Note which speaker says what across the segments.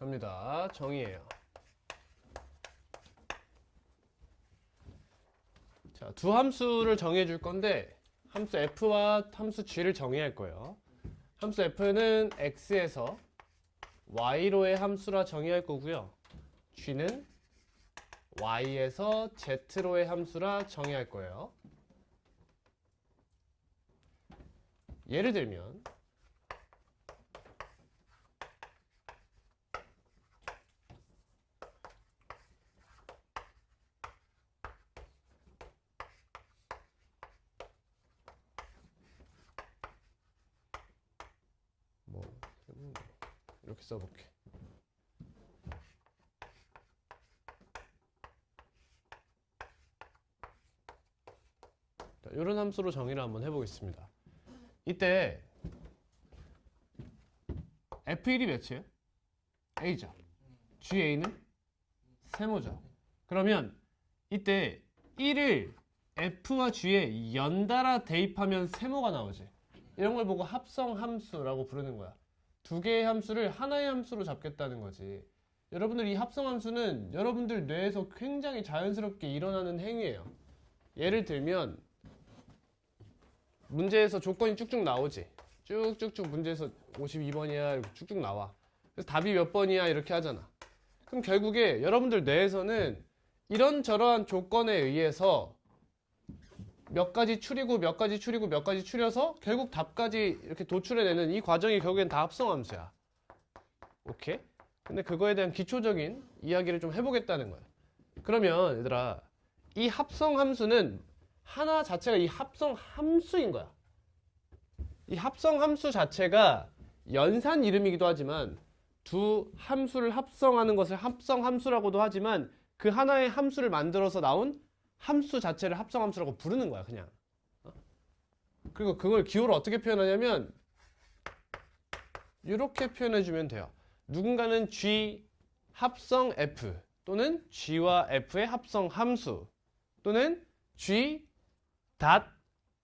Speaker 1: 갑니다. 정의예요. 자, 두 함수를 정의해 줄 건데 함수 f와 함수 g를 정의할 거예요. 함수 f는 x에서 y로의 함수라 정의할 거고요. g는 y에서 z로의 함수라 정의할 거예요. 예를 들면 이렇게 써볼게. 이런 함수로 정의를 한번 해보겠습니다. 이때 f1이 몇이에요? a죠. ga는 세모죠. 그러면 이때 1을 f와 g에 연달아 대입하면 세모가 나오지. 이런 걸 보고 합성함수라고 부르는 거야. 두 개의 함수를 하나의 함수로 잡겠다는 거지. 여러분들 이 합성함수는 여러분들 뇌에서 굉장히 자연스럽게 일어나는 행위예요. 예를 들면 문제에서 조건이 쭉쭉 나오지. 쭉쭉쭉 문제에서 52번이야 이렇게 쭉쭉 나와. 그래서 답이 몇 번이야 이렇게 하잖아. 그럼 결국에 여러분들 뇌에서는 이런저러한 조건에 의해서 몇 가지 추리고 몇 가지 추리고 몇 가지 추려서 결국 답까지 이렇게 도출해내는 이 과정이 결국엔 다 합성함수야. 오케이? 근데 그거에 대한 기초적인 이야기를 좀 해보겠다는 거야. 그러면 얘들아, 이 합성함수는 하나 자체가 이 합성함수인 거야. 이 합성함수 자체가 연산 이름이기도 하지만 두 함수를 합성하는 것을 합성함수라고도 하지만 그 하나의 함수를 만들어서 나온 함수 자체를 합성함수라고 부르는 거야, 그냥. 그리고 그걸 기호를 어떻게 표현하냐면 이렇게 표현해주면 돼요. 누군가는 G 합성 F 또는 G와 F의 합성함수 또는 G 닷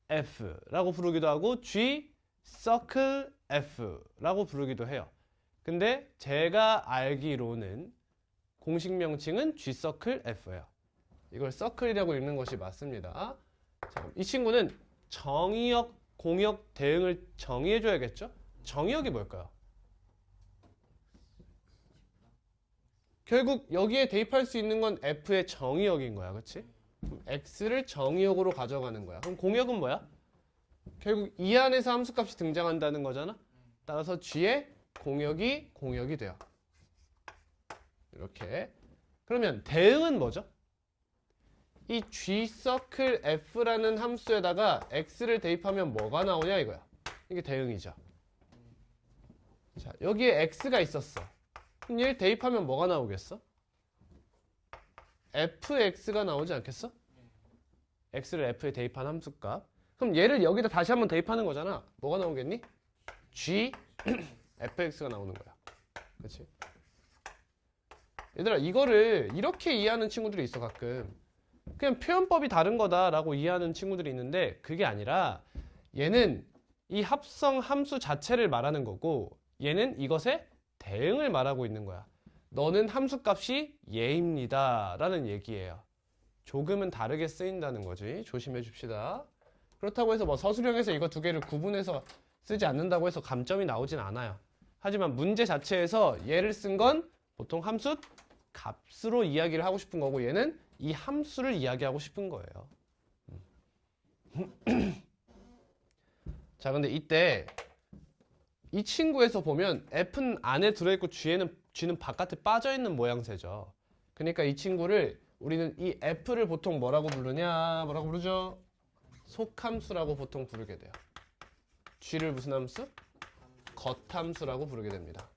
Speaker 1: F라고 부르기도 하고 G circle F라고 부르기도 해요. 근데 제가 알기로는 공식 명칭은 G circle F예요. 이걸 서클이라고 읽는 것이 맞습니다. 자, 이 친구는 정의역, 공역, 대응을 정의해줘야겠죠? 정의역이 뭘까요? 결국 여기에 대입할 수 있는 건 F의 정의역인 거야. 그치? X를 정의역으로 가져가는 거야. 그럼 공역은 뭐야? 결국 이 안에서 함수값이 등장한다는 거잖아? 따라서 G의 공역이 돼요. 이렇게. 그러면 대응은 뭐죠? 이 G-circle F라는 함수에다가 X를 대입하면 뭐가 나오냐 이거야. 이게 대응이죠. 자, 여기에 X가 있었어. 그럼 얘를 대입하면 뭐가 나오겠어? fx가 나오지 않겠어? x를 f에 대입한 함수값. 그럼 얘를 여기다 다시 한번 대입하는 거잖아. 뭐가 나오겠니? g fx가 나오는 거야. 그렇지? 얘들아, 이거를 이렇게 이해하는 친구들이 있어. 가끔 그냥 표현법이 다른 거다라고 이해하는 친구들이 있는데 그게 아니라 얘는 이 합성 함수 자체를 말하는 거고 얘는 이것의 대응을 말하고 있는 거야. 너는 함수값이 얘입니다 라는 얘기예요. 조금은 다르게 쓰인다는 거지. 조심해 줍시다. 그렇다고 해서 뭐 서술형에서 이거 두 개를 구분해서 쓰지 않는다고 해서 감점이 나오진 않아요. 하지만 문제 자체에서 얘를 쓴 건 보통 함수 값으로 이야기를 하고 싶은 거고 얘는 이 함수를 이야기하고 싶은 거예요. 자, 근데 이때 이 친구에서 보면 F는 안에 들어있고 G는 바깥에 빠져있는 모양새죠. 그러니까 이 친구를 우리는 이 F를 보통 뭐라고 부르냐? 뭐라고 부르죠? 속함수라고 보통 부르게 돼요. G를 무슨 함수? 겉함수라고 부르게 됩니다.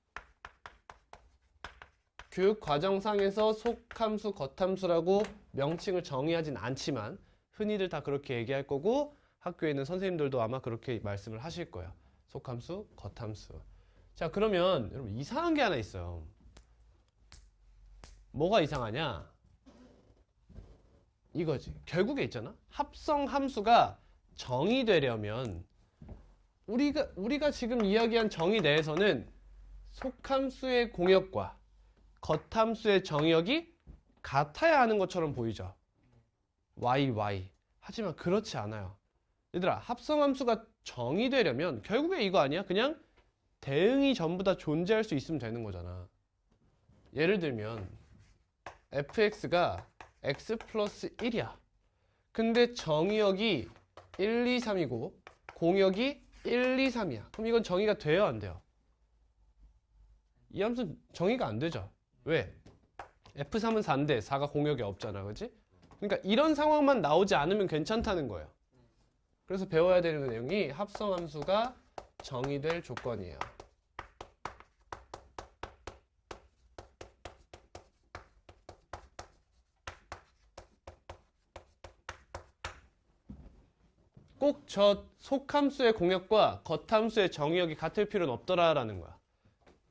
Speaker 1: 교육 과정상에서 속함수, 겉함수라고 명칭을 정의하진 않지만 흔히들 다 그렇게 얘기할 거고 학교에 있는 선생님들도 아마 그렇게 말씀을 하실 거예요. 속함수, 겉함수. 자, 그러면 여러분 이상한 게 하나 있어요. 뭐가 이상하냐? 이거지. 결국에 있잖아. 합성 함수가 정의되려면 우리가 지금 이야기한 정의 내에서는 속함수의 공역과 겉함수의 정의역이 같아야 하는 것처럼 보이죠. y. 하지만 그렇지 않아요. 얘들아, 합성함수가 정의되려면 결국에 이거 아니야? 그냥 대응이 전부 다 존재할 수 있으면 되는 거잖아. 예를 들면 fx가 x 플러스 1이야. 근데 정의역이 1, 2, 3이고 공역이 1, 2, 3이야. 그럼 이건 정의가 돼요, 안 돼요? 이 함수는 정의가 안 되죠. 왜? f3은 4인데 4가 공역에 없잖아, 그치? 그러니까 이런 상황만 나오지 않으면 괜찮다는 거예요. 그래서 배워야 되는 내용이 합성함수가 정의될 조건이에요. 꼭 저 속함수의 공역과 겉함수의 정의역이 같을 필요는 없더라라는 거야.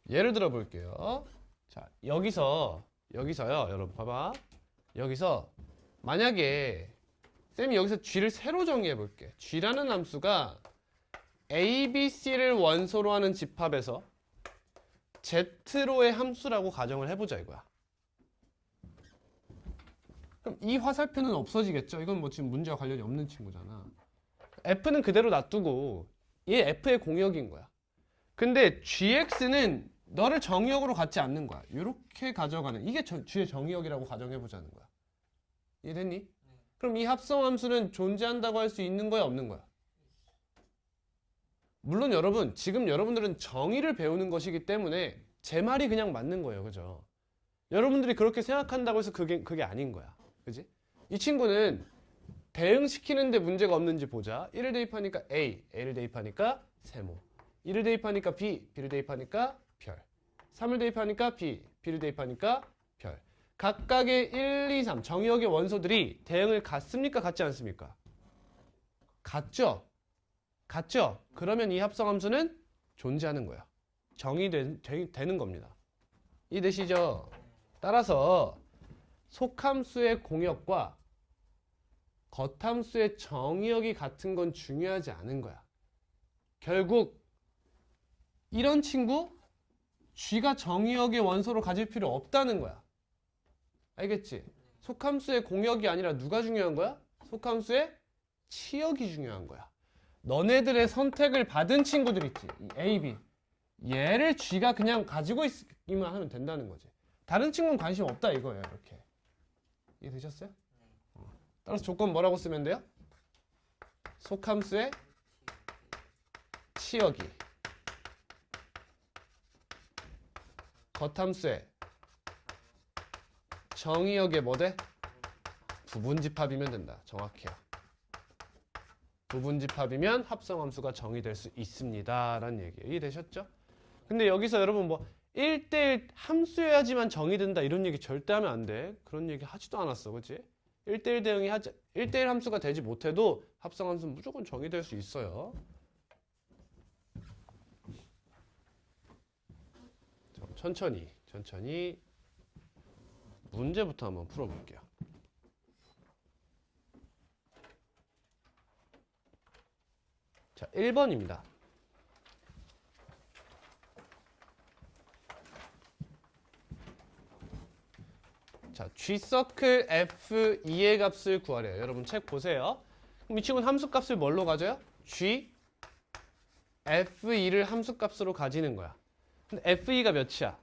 Speaker 1: 예를 들어 볼게요. 자, 여기서요, 여러분 봐봐. 여기서 만약에 쌤이 여기서 g를 새로 정의해 볼게. g라는 함수가 a, b, c를 원소로 하는 집합에서 z로의 함수라고 가정을 해보자 이거야. 그럼 이 화살표는 없어지겠죠? 이건 뭐 지금 문제와 관련이 없는 친구잖아. f는 그대로 놔두고 얘 f의 공역인 거야. 근데 gx는 너를 정의역으로 갖지 않는 거야. 이렇게 가져가는, 이게 g의 정의역이라고 가정해보자는 거야. 이해됐니? 그럼 이 합성함수는 존재한다고 할 수 있는 거야, 없는 거야? 물론 여러분, 지금 여러분들은 정의를 배우는 것이기 때문에 제 말이 그냥 맞는 거예요. 그죠? 여러분들이 그렇게 생각한다고 해서 그게 아닌 거야. 그지? 이 친구는 대응시키는데 문제가 없는지 보자. 1을 대입하니까 A를 대입하니까 세모. 1을 대입하니까 B를 대입하니까 별. 3을 대입하니까 B를 대입하니까 별. 각각의 1, 2, 3 정의역의 원소들이 대응을 같습니까? 같지 않습니까? 같죠? 같죠? 그러면 이 합성함수는 존재하는 거야. 정의되는 겁니다. 이해되시죠? 따라서 속함수의 공역과 겉함수의 정의역이 같은 건 중요하지 않은 거야. 결국 이런 친구 g가 정의역의 원소로 가질 필요 없다는 거야. 알겠지? 속함수의 공역이 아니라 누가 중요한 거야? 속함수의 치역이 중요한 거야. 너네들의 선택을 받은 친구들 있지. A, B. 얘를 g가 그냥 가지고 있기만 하면 된다는 거지. 다른 친구는 관심 없다 이거예요. 이렇게. 이해되셨어요? 따라서 조건 뭐라고 쓰면 돼요? 속함수의 치역이 겉함수의 정의역의 뭐대? 부분집합이면 된다. 정확해요. 부분집합이면 합성함수가 정의될 수 있습니다. 라는 얘기예요. 이해되셨죠? 근데 여기서 여러분 뭐 1대1 함수여야지만 정의된다 이런 얘기 절대 하면 안 돼. 그런 얘기 하지도 않았어. 그치? 1대1 대응이 1대1 함수가 되지 못해도 합성함수는 무조건 정의될 수 있어요. 천천히 문제부터 한번 풀어볼게요. 자, 1번입니다. 자, G서클 F2의 값을 구하래요. 여러분 책 보세요. 그럼 이 친구는 함수값을 뭘로 가져요? G F2를 함수값으로 가지는 거야. 근데 F2가 몇이야?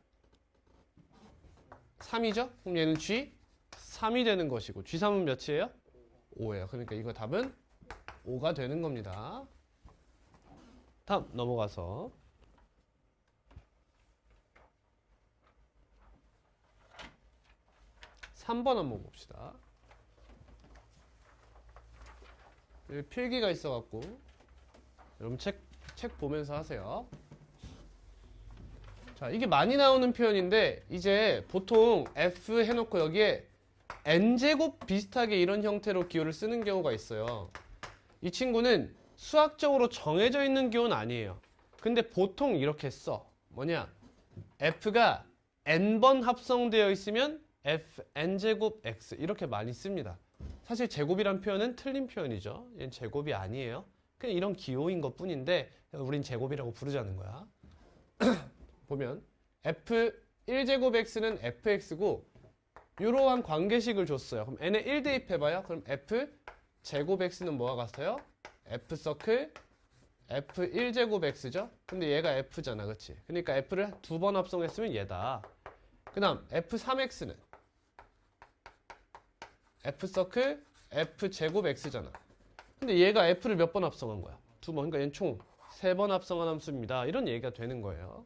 Speaker 1: 3이죠? 그럼 얘는 G 3이 되는 것이고 G3은 몇이에요? 5예요. 그러니까 이거 답은 5가 되는 겁니다. 다음 넘어가서 3번 한번 봅시다. 여기 필기가 있어갖고 여러분 책 보면서 하세요. 자, 이게 많이 나오는 표현인데 이제 보통 F 해놓고 여기에 N제곱 비슷하게 이런 형태로 기호를 쓰는 경우가 있어요. 이 친구는 수학적으로 정해져 있는 기호는 아니에요. 근데 보통 이렇게 써. 뭐냐? F가 N번 합성되어 있으면 F N제곱 X 이렇게 많이 씁니다. 사실 제곱이란 표현은 틀린 표현이죠. 얘는 제곱이 아니에요. 그냥 이런 기호인 것 뿐인데 우린 제곱이라고 부르자는 거야. 보면 F 1제곱x는 fx고 이러한 관계식을 줬어요. 그럼 n에 1 대입해봐요. 그럼 f 제곱x는 뭐가 같아요? f 서클 f 1제곱x죠? 근데 얘가 f잖아, 그치? 그러니까 f를 2번 합성했으면 얘다. 그 다음 f3x는 f 서클 f 제곱 x잖아. 근데 얘가 f를 몇 번 합성한 거야? 2번. 그러니까 얘는 총 3번 합성한 함수입니다. 이런 얘기가 되는 거예요.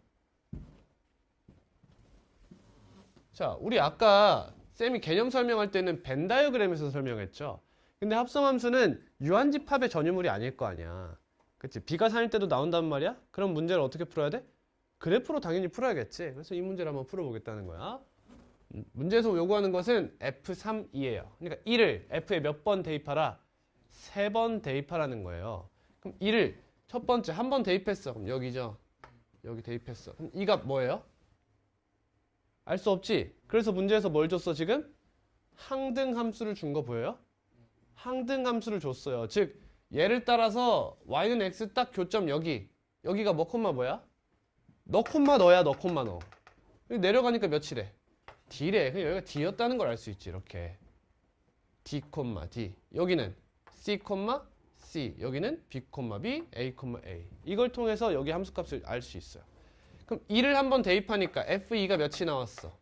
Speaker 1: 자, 우리 아까 쌤이 개념 설명할 때는 벤 다이어그램에서 설명했죠. 근데 합성함수는 유한집합의 전유물이 아닐 거 아니야. 그치? 비가 4일 때도 나온단 말이야? 그럼 문제를 어떻게 풀어야 돼? 그래프로 당연히 풀어야겠지. 그래서 이 문제를 한번 풀어보겠다는 거야. 문제에서 요구하는 것은 F3이에요. 그러니까 1을 F에 몇 번 대입하라? 3번 대입하라는 거예요. 그럼 1을 첫 번째 한 번 대입했어. 그럼 여기죠. 여기 대입했어. 그럼 2가 뭐예요? 알 수 없지. 그래서 문제에서 뭘 줬어 지금? 항등함수를 준 거 보여요? 항등함수를 줬어요. 즉 얘를 따라서 y는 x 딱 교점 여기가 뭐 콤마 뭐야? 너 콤마 너야. 너 콤마 너. 여기 내려가니까 몇이래? d래. 그냥 여기가 d였다는 걸 알 수 있지. 이렇게 d 콤마 d. 여기는 c 콤마 c. 여기는 b 콤마 b, a 콤마 a. 이걸 통해서 여기 함수값을 알 수 있어요. 그럼 2를 한번 대입하니까 f2가 몇이 나왔어?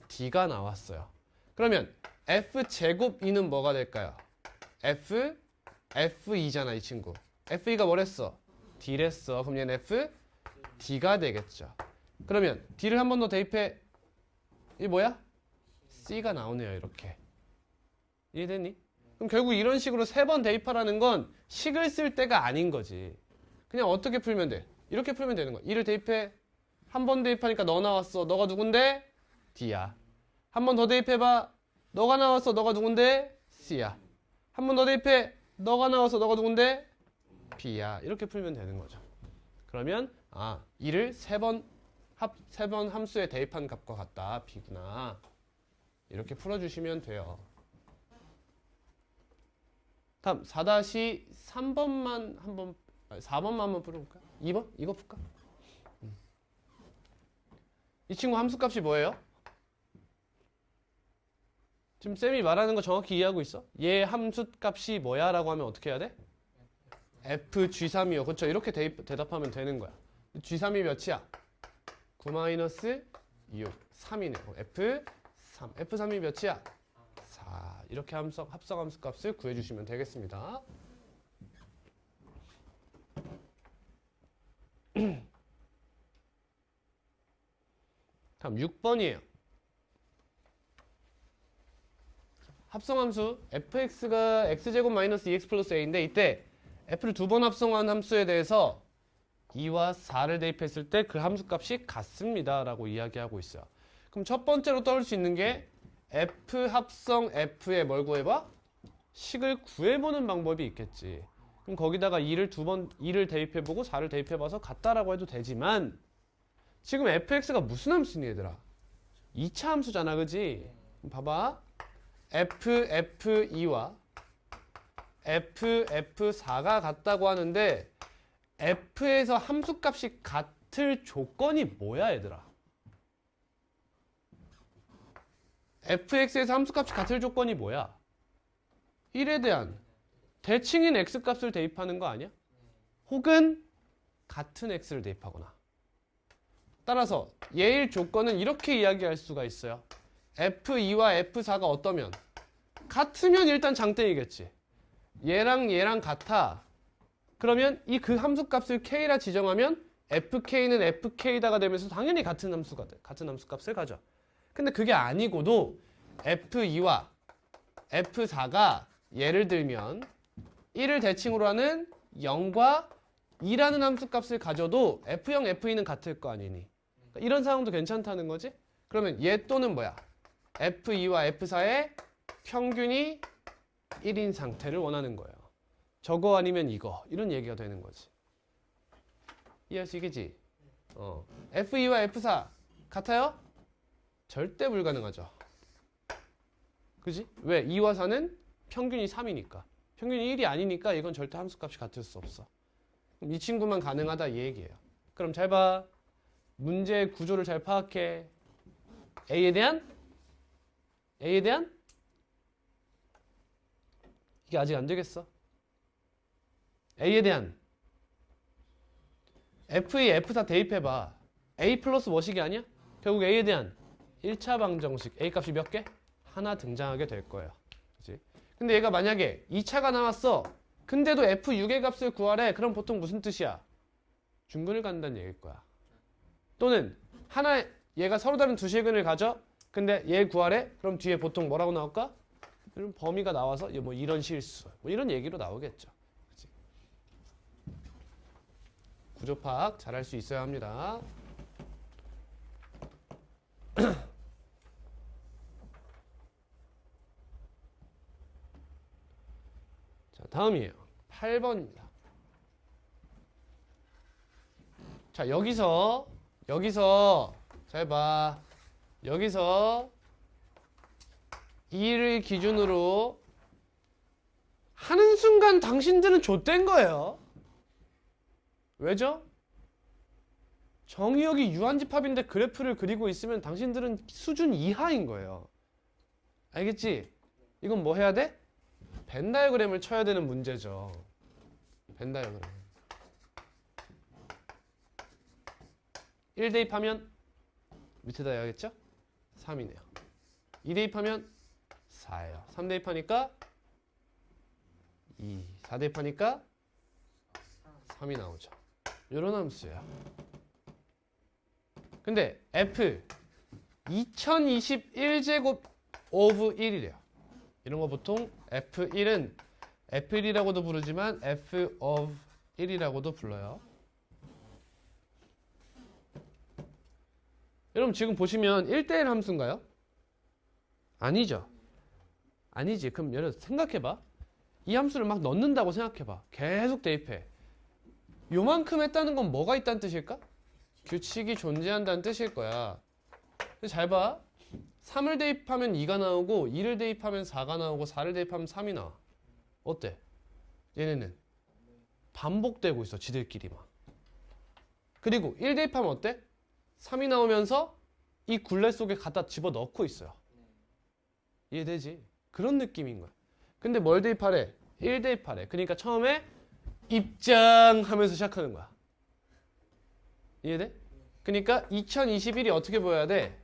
Speaker 1: d가 나왔어요. 그러면 f 제곱 2는 뭐가 될까요? f2잖아 이 친구. f2가 뭐랬어? d랬어. 그럼 얘는 f d가 되겠죠. 그러면 d를 한 번 더 대입해. 이게 뭐야? c가 나오네요. 이렇게. 이해됐니? 그럼 결국 이런 식으로 3번 대입하라는 건 식을 쓸 때가 아닌 거지. 그냥 어떻게 풀면 돼? 이렇게 풀면 되는 거야. 2를 대입해. 한 번 대입하니까 너 나왔어. 너가 누군데? d야. 한 번 더 대입해봐. 너가 나왔어. 너가 누군데? c야. 한 번 더 대입해. 너가 나와서 너가 누군데? b야. 이렇게 풀면 되는 거죠. 그러면 2를 3번 함수에 대입한 값과 같다. b구나. 이렇게 풀어주시면 돼요. 다음 4-3번만 한번 4번만 한번 풀어볼까요? 2번? 이거 풀까? 이 친구 함수값이 뭐예요? 지금 쌤이 말하는 거 정확히 이해하고 있어? 얘 함수값이 뭐야? 라고 하면 어떻게 해야 돼? fg3이요. 그렇죠? 이렇게 대답하면 되는 거야. g3이 몇이야? 9-6, 3이네. f3. f3이 몇이야? 4. 이렇게 합성함수 값을 구해주시면 되겠습니다. 다음 6번이에요. 합성함수 fx가 x제곱 마이너스 2x 플러스 a인데 이때 f를 2번 합성한 함수에 대해서 2와 4를 대입했을 때 그 함수값이 같습니다 라고 이야기하고 있어요. 그럼 첫 번째로 떠올 수 있는 게 f 합성 f에 뭘 구해봐? 식을 구해보는 방법이 있겠지. 그럼 거기다가 2를 대입해보고 4를 대입해봐서 같다라고 해도 되지만 지금 fx가 무슨 함수니 얘들아? 2차 함수잖아, 그지? 봐봐. f2와 f4가 같다고 하는데 f에서 함수값이 같을 조건이 뭐야, 얘들아? fx에서 함수값이 같을 조건이 뭐야? 1에 대한 대칭인 x값을 대입하는 거 아니야? 혹은 같은 x를 대입하거나. 따라서 얘의 조건은 이렇게 이야기할 수가 있어요. f2와 f4가 어떠면? 같으면 일단 장땡이겠지. 얘랑 같아. 그러면 그 함수값을 k라 지정하면 fk는 fk다가 되면서 당연히 같은 함수값을 가져. 근데 그게 아니고도 f2와 f4가 예를 들면 1을 대칭으로 하는 0과 2라는 함수값을 가져도 f0, f2는 같을 거 아니니. 그러니까 이런 상황도 괜찮다는 거지? 그러면 얘 또는 뭐야? f2와 f4의 평균이 1인 상태를 원하는 거예요. 저거 아니면 이거. 이런 얘기가 되는 거지. 이해할 수 있겠지? f2와 f4 같아요? 절대 불가능하죠. 그지? 왜? 2와 4는 평균이 3이니까. 평균이 1이 아니니까 이건 절대 함수값이 같을 수 없어. 이 친구만 가능하다 이 얘기예요. 그럼 잘 봐. 문제의 구조를 잘 파악해. A에 대한 이게 아직 안 되겠어. A에 대한 F2, F4 대입해봐. A 플러스 뭐식이 아니야? 결국 A에 대한 1차 방정식 A 값이 몇 개? 하나 등장하게 될 거예요. 그치? 근데 얘가 만약에 2차가 나왔어. 근데도 F6의 값을 구하래. 그럼 보통 무슨 뜻이야? 중근을 갖는다는 얘기일 거야. 또는 하나 얘가 서로 다른 두 실근을 가져. 근데 얘 구하래. 그럼 뒤에 보통 뭐라고 나올까? 그럼 범위가 나와서 뭐 이런 실수, 뭐 이런 얘기로 나오겠죠. 그치? 구조 파악 잘할 수 있어야 합니다. 자, 다음이에요. 8번입니다. 자, 여기서 잘 봐. 여기서 2를 기준으로 하는 순간 당신들은 좆된 거예요. 왜죠? 정의역이 유한집합인데 그래프를 그리고 있으면 당신들은 수준 이하인 거예요. 알겠지? 이건 뭐 해야 돼? 벤 다이어그램을 쳐야 되는 문제죠. 벤 다이어그램. 1 대입하면 밑에다 해야겠죠? 3이네요. 2 대입하면 4예요. 3 대입하니까 2. 4 대입하니까 3이 나오죠. 이런 함수예요. 근데 F 2021제곱 오브 1이래요. 이런 거 보통 F1은 F1이라고도 부르지만 F of 1이라고도 불러요. 여러분 지금 보시면 1대1 함수인가요? 아니죠. 아니지. 그럼 여러분 생각해봐. 이 함수를 막 넣는다고 생각해봐. 계속 대입해. 요만큼 했다는 건 뭐가 있다는 뜻일까? 규칙이 존재한다는 뜻일 거야. 근데 잘 봐. 3을 대입하면 2가 나오고 2를 대입하면 4가 나오고 4를 대입하면 3이 나와. 어때? 얘네는 반복되고 있어. 지들끼리만. 그리고 1 대입하면 어때? 3이 나오면서 이 굴레 속에 갖다 집어넣고 있어요. 이해되지? 그런 느낌인 거야. 근데 뭘 대입하래? 1 대입하래. 그러니까 처음에 입장하면서 시작하는 거야. 이해돼? 그러니까 2021이 어떻게 보여야 돼?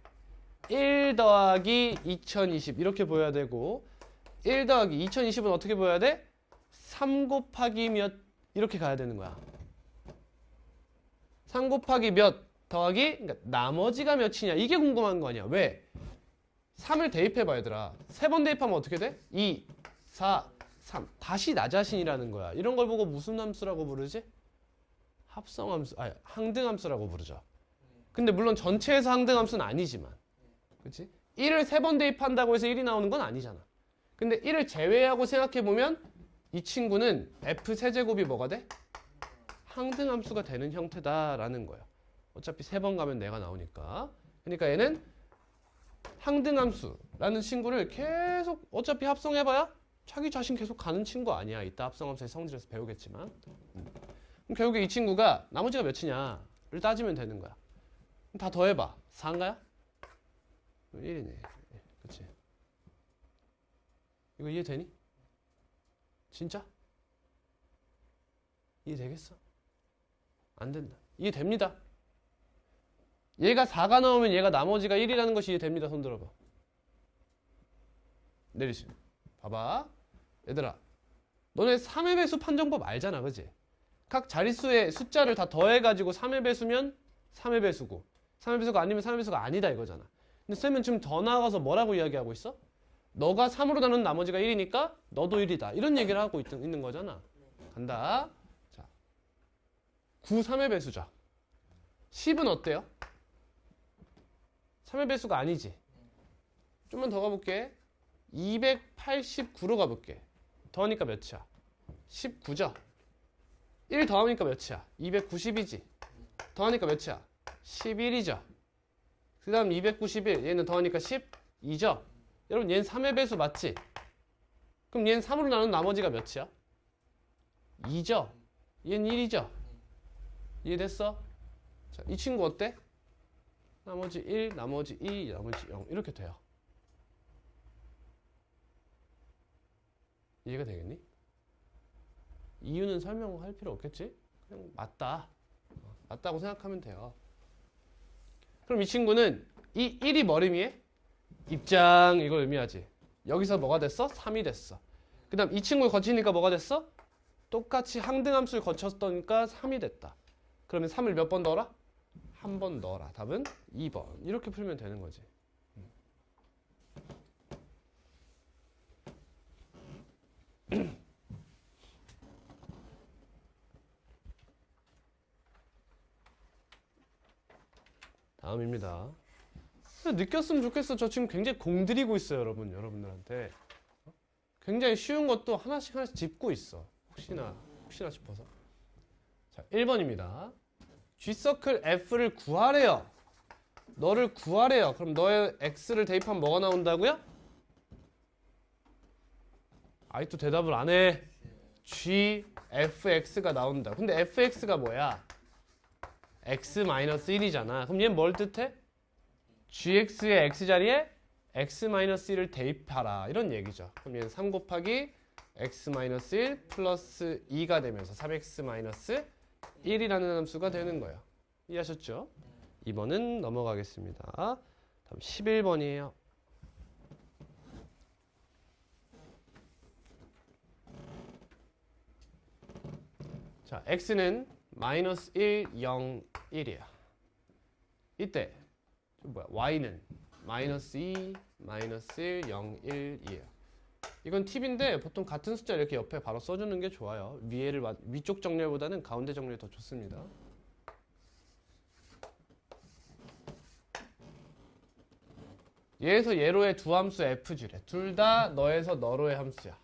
Speaker 1: 1 더하기 2020 이렇게 보여야 되고 1 더하기 2020은 어떻게 보여야 돼? 3 곱하기 몇 이렇게 가야 되는 거야. 3 곱하기 몇 더하기 그러니까 나머지가 몇이냐 이게 궁금한 거 아니야. 왜? 3을 대입해봐 얘들아. 3번 대입하면 어떻게 돼? 2, 4, 3 다시 나 자신이라는 거야. 이런 걸 보고 무슨 함수라고 부르지? 합성함수, 아니 항등함수라고 부르죠. 근데 물론 전체에서 항등함수는 아니지만 그치? 1을 3번 대입한다고 해서 1이 나오는 건 아니잖아. 근데 1을 제외하고 생각해보면 이 친구는 F 세제곱이 뭐가 돼? 항등함수가 되는 형태다라는 거예요. 어차피 3번 가면 내가 나오니까. 그러니까 얘는 항등함수라는 친구를 계속 어차피 합성해봐야 자기 자신 계속 가는 친구 아니야. 이따 합성함수의 성질에서 배우겠지만. 그럼 결국에 이 친구가 나머지가 몇이냐를 따지면 되는 거야. 다 더해봐. 4인가요? 1이네. 그치? 이거 이해되니? 진짜? 이해되겠어? 안 된다. 이해됩니다. 얘가 4가 나오면 얘가 나머지가 1이라는 것이 이해됩니다. 손 들어봐. 내리시. 봐봐. 얘들아. 너네 3의 배수 판정법 알잖아. 그치? 각 자릿수의 숫자를 다 더해가지고 3의 배수면 3의 배수고 3의 배수가 아니면 3의 배수가 아니다 이거잖아. 근데 쌤은 지금 더 나아가서 뭐라고 이야기하고 있어? 너가 3으로 나눈 나머지가 1이니까 너도 1이다. 이런 얘기를 하고 있는 거잖아. 간다. 자, 9, 3의 배수죠. 10은 어때요? 3의 배수가 아니지. 좀만 더 가볼게. 289로 가볼게. 더하니까 몇이야? 19죠? 1 더하니까 몇이야? 290이지. 더하니까 몇이야? 11이죠. 그 다음 291. 얘는 더하니까 12죠. 여러분 얘는 3의 배수 맞지? 그럼 얘는 3으로 나눈 나머지가 몇이야? 2죠. 얘는 1이죠. 이해됐어? 자, 이 친구 어때? 나머지 1, 나머지 2, 나머지 0 이렇게 돼요. 이해가 되겠니? 이유는 설명할 필요 없겠지? 그냥 맞다고 생각하면 돼요. 그럼 이 친구는 이 1이 뭘 의미해? 입장 이걸 의미하지. 여기서 뭐가 됐어? 3이 됐어. 그 다음 이 친구를 거치니까 뭐가 됐어? 똑같이 항등함수를 거쳤으니까 3이 됐다. 그러면 3을 몇 번 넣어라? 한 번 넣어라. 답은 2번. 이렇게 풀면 되는 거지. 다음입니다. 느꼈으면 좋겠어. 저 지금 굉장히 공들이고 있어요, 여러분들한테. 굉장히 쉬운 것도 하나씩 짚고 있어. 혹시나 싶어서. 자, 1번입니다. G서클 F를 구하래요. 너를 구하래요. 그럼 너의 X를 대입하면 뭐가 나온다고요? 아직도 대답을 안 해. GFX가 나온다. 근데 FX가 뭐야? X-1이잖아. 그럼 얘는 뭘 뜻해? GX의 X자리에 X-1을 대입하라. 이런 얘기죠. 그럼 얘는 3 곱하기 X-1 플러스 2가 되면서 3X-1이라는 함수가 되는 거예요. 이해하셨죠? 2번은 넘어가겠습니다. 다음 11번이에요. 자, X는 마이너스 1, 0, 1이야. 이때 Y는 마이너스 2, 마이너스 1, 0, 1이에요. 이건 팁인데 보통 같은 숫자 이렇게 옆에 바로 써주는 게 좋아요. 위쪽 정렬보다는 가운데 정렬이 더 좋습니다. 얘에서 얘로의 두 함수 fg래. 둘 다 너에서 너로의 함수야.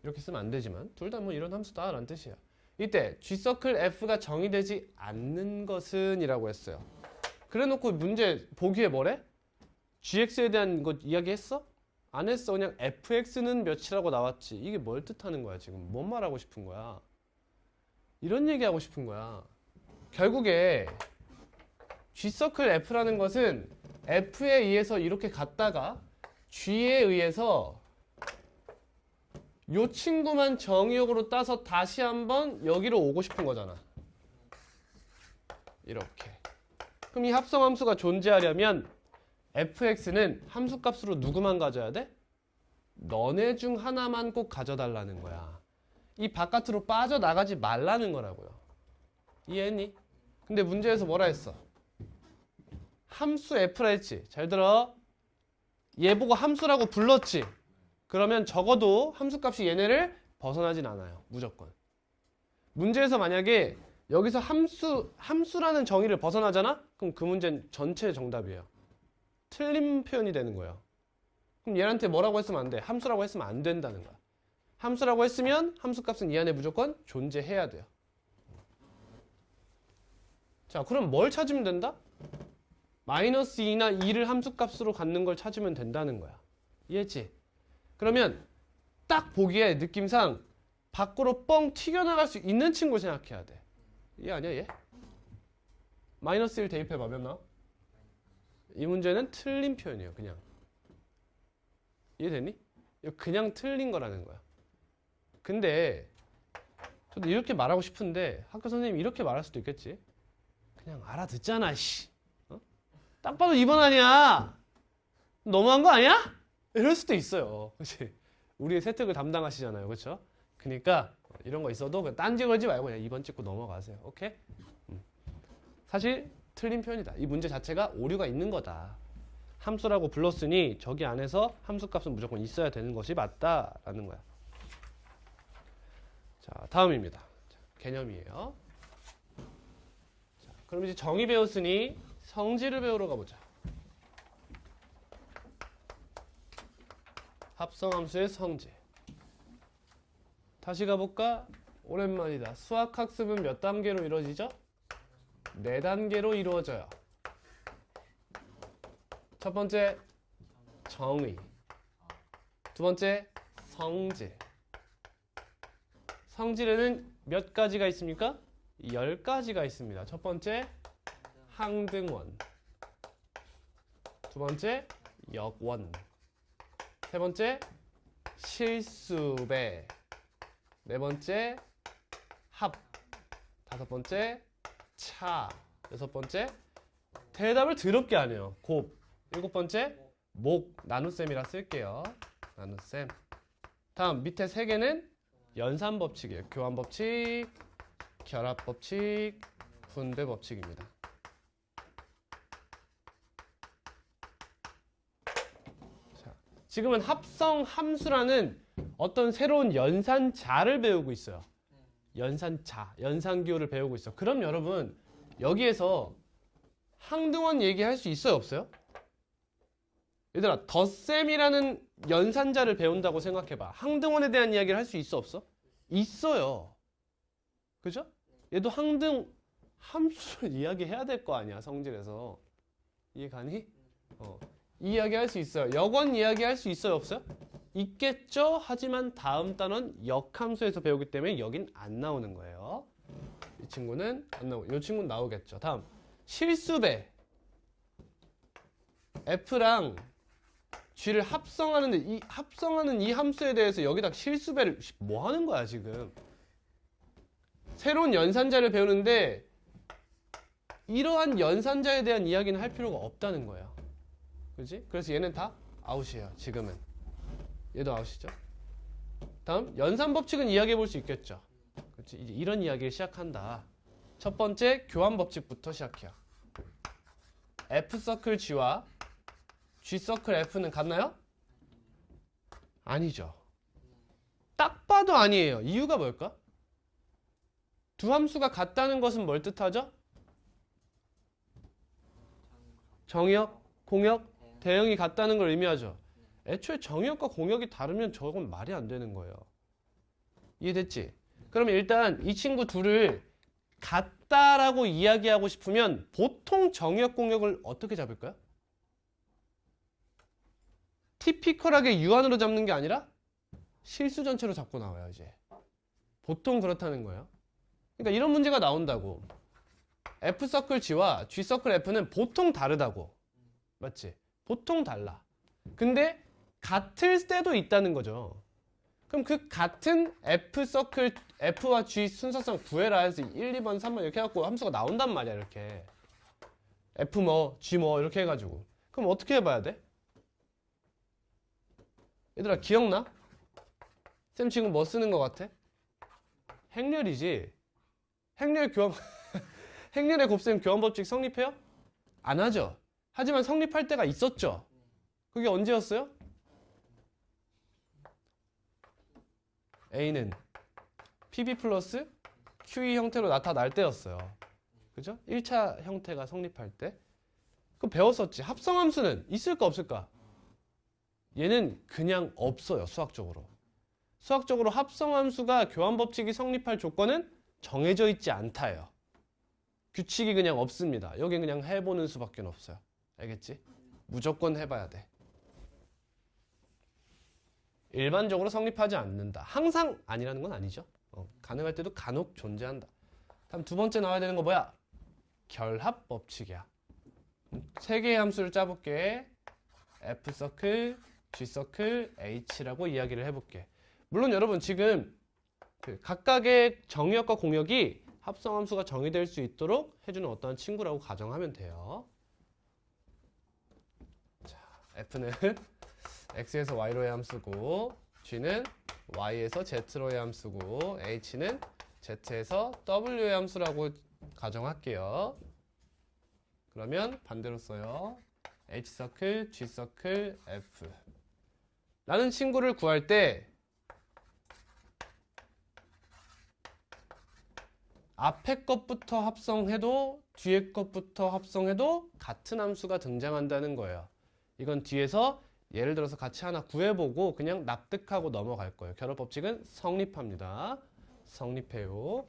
Speaker 1: 이렇게 쓰면 안 되지만 둘 다 뭐 이런 함수다 라는 뜻이야. 이때 G서클 F가 정의되지 않는 것은 이라고 했어요. 그래놓고 문제 보기에 뭐래? GX에 대한 거 이야기했어? 안 했어. 그냥 FX는 몇이라고 나왔지. 이게 뭘 뜻하는 거야 지금? 뭔 말하고 싶은 거야? 이런 얘기하고 싶은 거야. 결국에 G서클 F라는 것은 F에 의해서 이렇게 갔다가 G에 의해서 요 친구만 정의역으로 따서 다시 한번 여기로 오고 싶은 거잖아. 이렇게. 그럼 이 합성함수가 존재하려면 fx는 함수값으로 누구만 가져야 돼? 너네 중 하나만 꼭 가져달라는 거야. 이 바깥으로 빠져나가지 말라는 거라고요. 이해했니? 근데 문제에서 뭐라 했어? 함수 f라 했지. 잘 들어. 얘 보고 함수라고 불렀지. 그러면 적어도 함수값이 얘네를 벗어나진 않아요. 무조건. 문제에서 만약에 여기서 함수라는 정의를 벗어나잖아? 그럼 그 문제는 전체 정답이에요. 틀린 표현이 되는 거예요. 그럼 얘한테 뭐라고 했으면 안 돼? 함수라고 했으면 안 된다는 거야. 함수라고 했으면 함수값은 이 안에 무조건 존재해야 돼요. 자, 그럼 뭘 찾으면 된다? 마이너스 2나 2를 함수값으로 갖는 걸 찾으면 된다는 거야. 이해했지? 그러면 딱 보기에 느낌상 밖으로 뻥 튀겨나갈 수 있는 친구 생각해야 돼. 얘 아니야 얘? 마이너스 1 대입해봐. 몇 나와? 이 문제는 틀린 표현이에요. 그냥. 이해됐니? 이거 그냥 틀린 거라는 거야. 근데 저도 이렇게 말하고 싶은데 학교 선생님이 이렇게 말할 수도 있겠지. 그냥 알아듣잖아. 씨. 어? 딱 봐도 2번 아니야. 너무한 거 아니야? 이럴 수도 있어요. 그치? 우리의 세특을 담당하시잖아요. 그렇죠? 그러니까 이런 거 있어도 그냥 딴지 걸지 말고 그냥 2번 찍고 넘어가세요. 오케이? 사실 틀린 표현이다. 이 문제 자체가 오류가 있는 거다. 함수라고 불렀으니 저기 안에서 함수값은 무조건 있어야 되는 것이 맞다라는 거야. 자, 다음입니다. 자, 개념이에요. 자, 그럼 이제 정의 배웠으니 성질을 배우러 가보자. 합성함수의 성질. 다시 가볼까? 오랜만이다. 수학학습은 몇 단계로 이루어지죠? 4단계로 이루어져요. 첫 번째, 정의. 두 번째, 성질. 성질에는 몇 가지가 있습니까? 10가지가 있습니다. 첫 번째 항등원, 두 번째 역원, 세 번째 실수배, 네 번째 합, 다섯 번째 차, 여섯 번째 대답을 더럽게 안 해요. 곱, 일곱 번째 목, 나눗셈이라 쓸게요. 나눗셈. 다음 밑에 세 개는 연산법칙이에요. 교환법칙, 결합법칙, 분배법칙입니다. 자, 지금은 합성함수라는 어떤 새로운 연산자를 배우고 있어요. 연산자, 연산기호를 배우고 있어. 그럼 여러분 여기에서 항등원 얘기할 수 있어요, 없어요? 얘들아, 덧셈이라는 연산자를 배운다고 생각해봐. 항등원에 대한 이야기를 할 수 있어, 없어? 있어요. 그죠? 얘도 항등 함수를 이야기해야 될 거 아니야, 성질에서. 이해가니? 이 이야기 할 수 있어요. 역원 이야기 할 수 있어요, 없어요? 있겠죠? 하지만 다음 단원 역함수에서 배우기 때문에 여긴 안 나오는 거예요. 이 친구는 안 나오고, 이 친구는 나오겠죠. 다음, 실수배. F랑 G를 합성하는데 합성하는 이 함수에 대해서 여기다 실수배를 뭐 하는 거야, 지금? 새로운 연산자를 배우는데 이러한 연산자에 대한 이야기는 할 필요가 없다는 거예요. 그렇지? 그래서 얘는 다 아웃이에요, 지금은. 얘도 아웃이죠. 다음, 연산법칙은 이야기해 볼 수 있겠죠. 그렇지? 이제 이런 이야기를 시작한다. 첫 번째, 교환법칙부터 시작해요. F서클 G와 G서클 F는 같나요? 아니죠. 딱 봐도 아니에요. 이유가 뭘까? 두 함수가 같다는 것은 뭘 뜻하죠? 정역, 공역, 대형이 같다는 걸 의미하죠. 애초에 정역과 공역이 다르면 저건 말이 안 되는 거예요. 이해됐지? 그러면 일단 이 친구 둘을 같다라고 이야기하고 싶으면 보통 정역, 공역을 어떻게 잡을까요? 티피컬하게 유한으로 잡는 게 아니라 실수 전체로 잡고 나와요, 이제. 보통 그렇다는 거예요. 그러니까 이런 문제가 나온다고. F서클 G와 G서클 F는 보통 다르다고. 맞지? 보통 달라. 근데 같을 때도 있다는 거죠. 그럼 그 같은 F서클 F와 G 순서상 구해라 해서 1, 2번, 3번 이렇게 해갖고 함수가 나온단 말이야, 이렇게. F 뭐, G 뭐 이렇게 해가지고. 그럼 어떻게 해봐야 돼? 얘들아, 기억나? 쌤 지금 뭐 쓰는 거 같아? 행렬이지. 행렬 교환 행렬의 곱셈 교환법칙 성립해요? 안 하죠. 하지만 성립할 때가 있었죠. 그게 언제였어요? A는 PB 플러스 QE 형태로 나타날 때였어요. 그죠? 1차 형태가 성립할 때. 그거 배웠었지. 합성함수는 있을까 없을까? 얘는 그냥 없어요, 수학적으로. 수학적으로 합성함수가 교환법칙이 성립할 조건은 정해져 있지 않다예요. 규칙이 그냥 없습니다. 여기 그냥 해보는 수밖에 없어요. 알겠지? 무조건 해봐야 돼. 일반적으로 성립하지 않는다. 항상 아니라는 건 아니죠. 가능할 때도 간혹 존재한다. 다음 두 번째 나와야 되는 거 뭐야? 결합법칙이야. 세 개의 함수를 짜볼게. F서클, G서클, H라고 이야기를 해볼게. 물론 여러분 지금 각각의 정역과 공역이 합성함수가 정의될 수 있도록 해주는 어떠한 친구라고 가정하면 돼요. 자, F는 X에서 Y로의 함수고, G는 Y에서 Z로의 함수고, H는 Z에서 W의 함수라고 가정할게요. 그러면 반대로 써요. H서클, G서클, F 라는 친구를 구할 때 앞에 것부터 합성해도 뒤에 것부터 합성해도 같은 함수가 등장한다는 거예요. 이건 뒤에서 예를 들어서 같이 하나 구해보고 그냥 납득하고 넘어갈 거예요. 결합법칙은 성립합니다. 성립해요.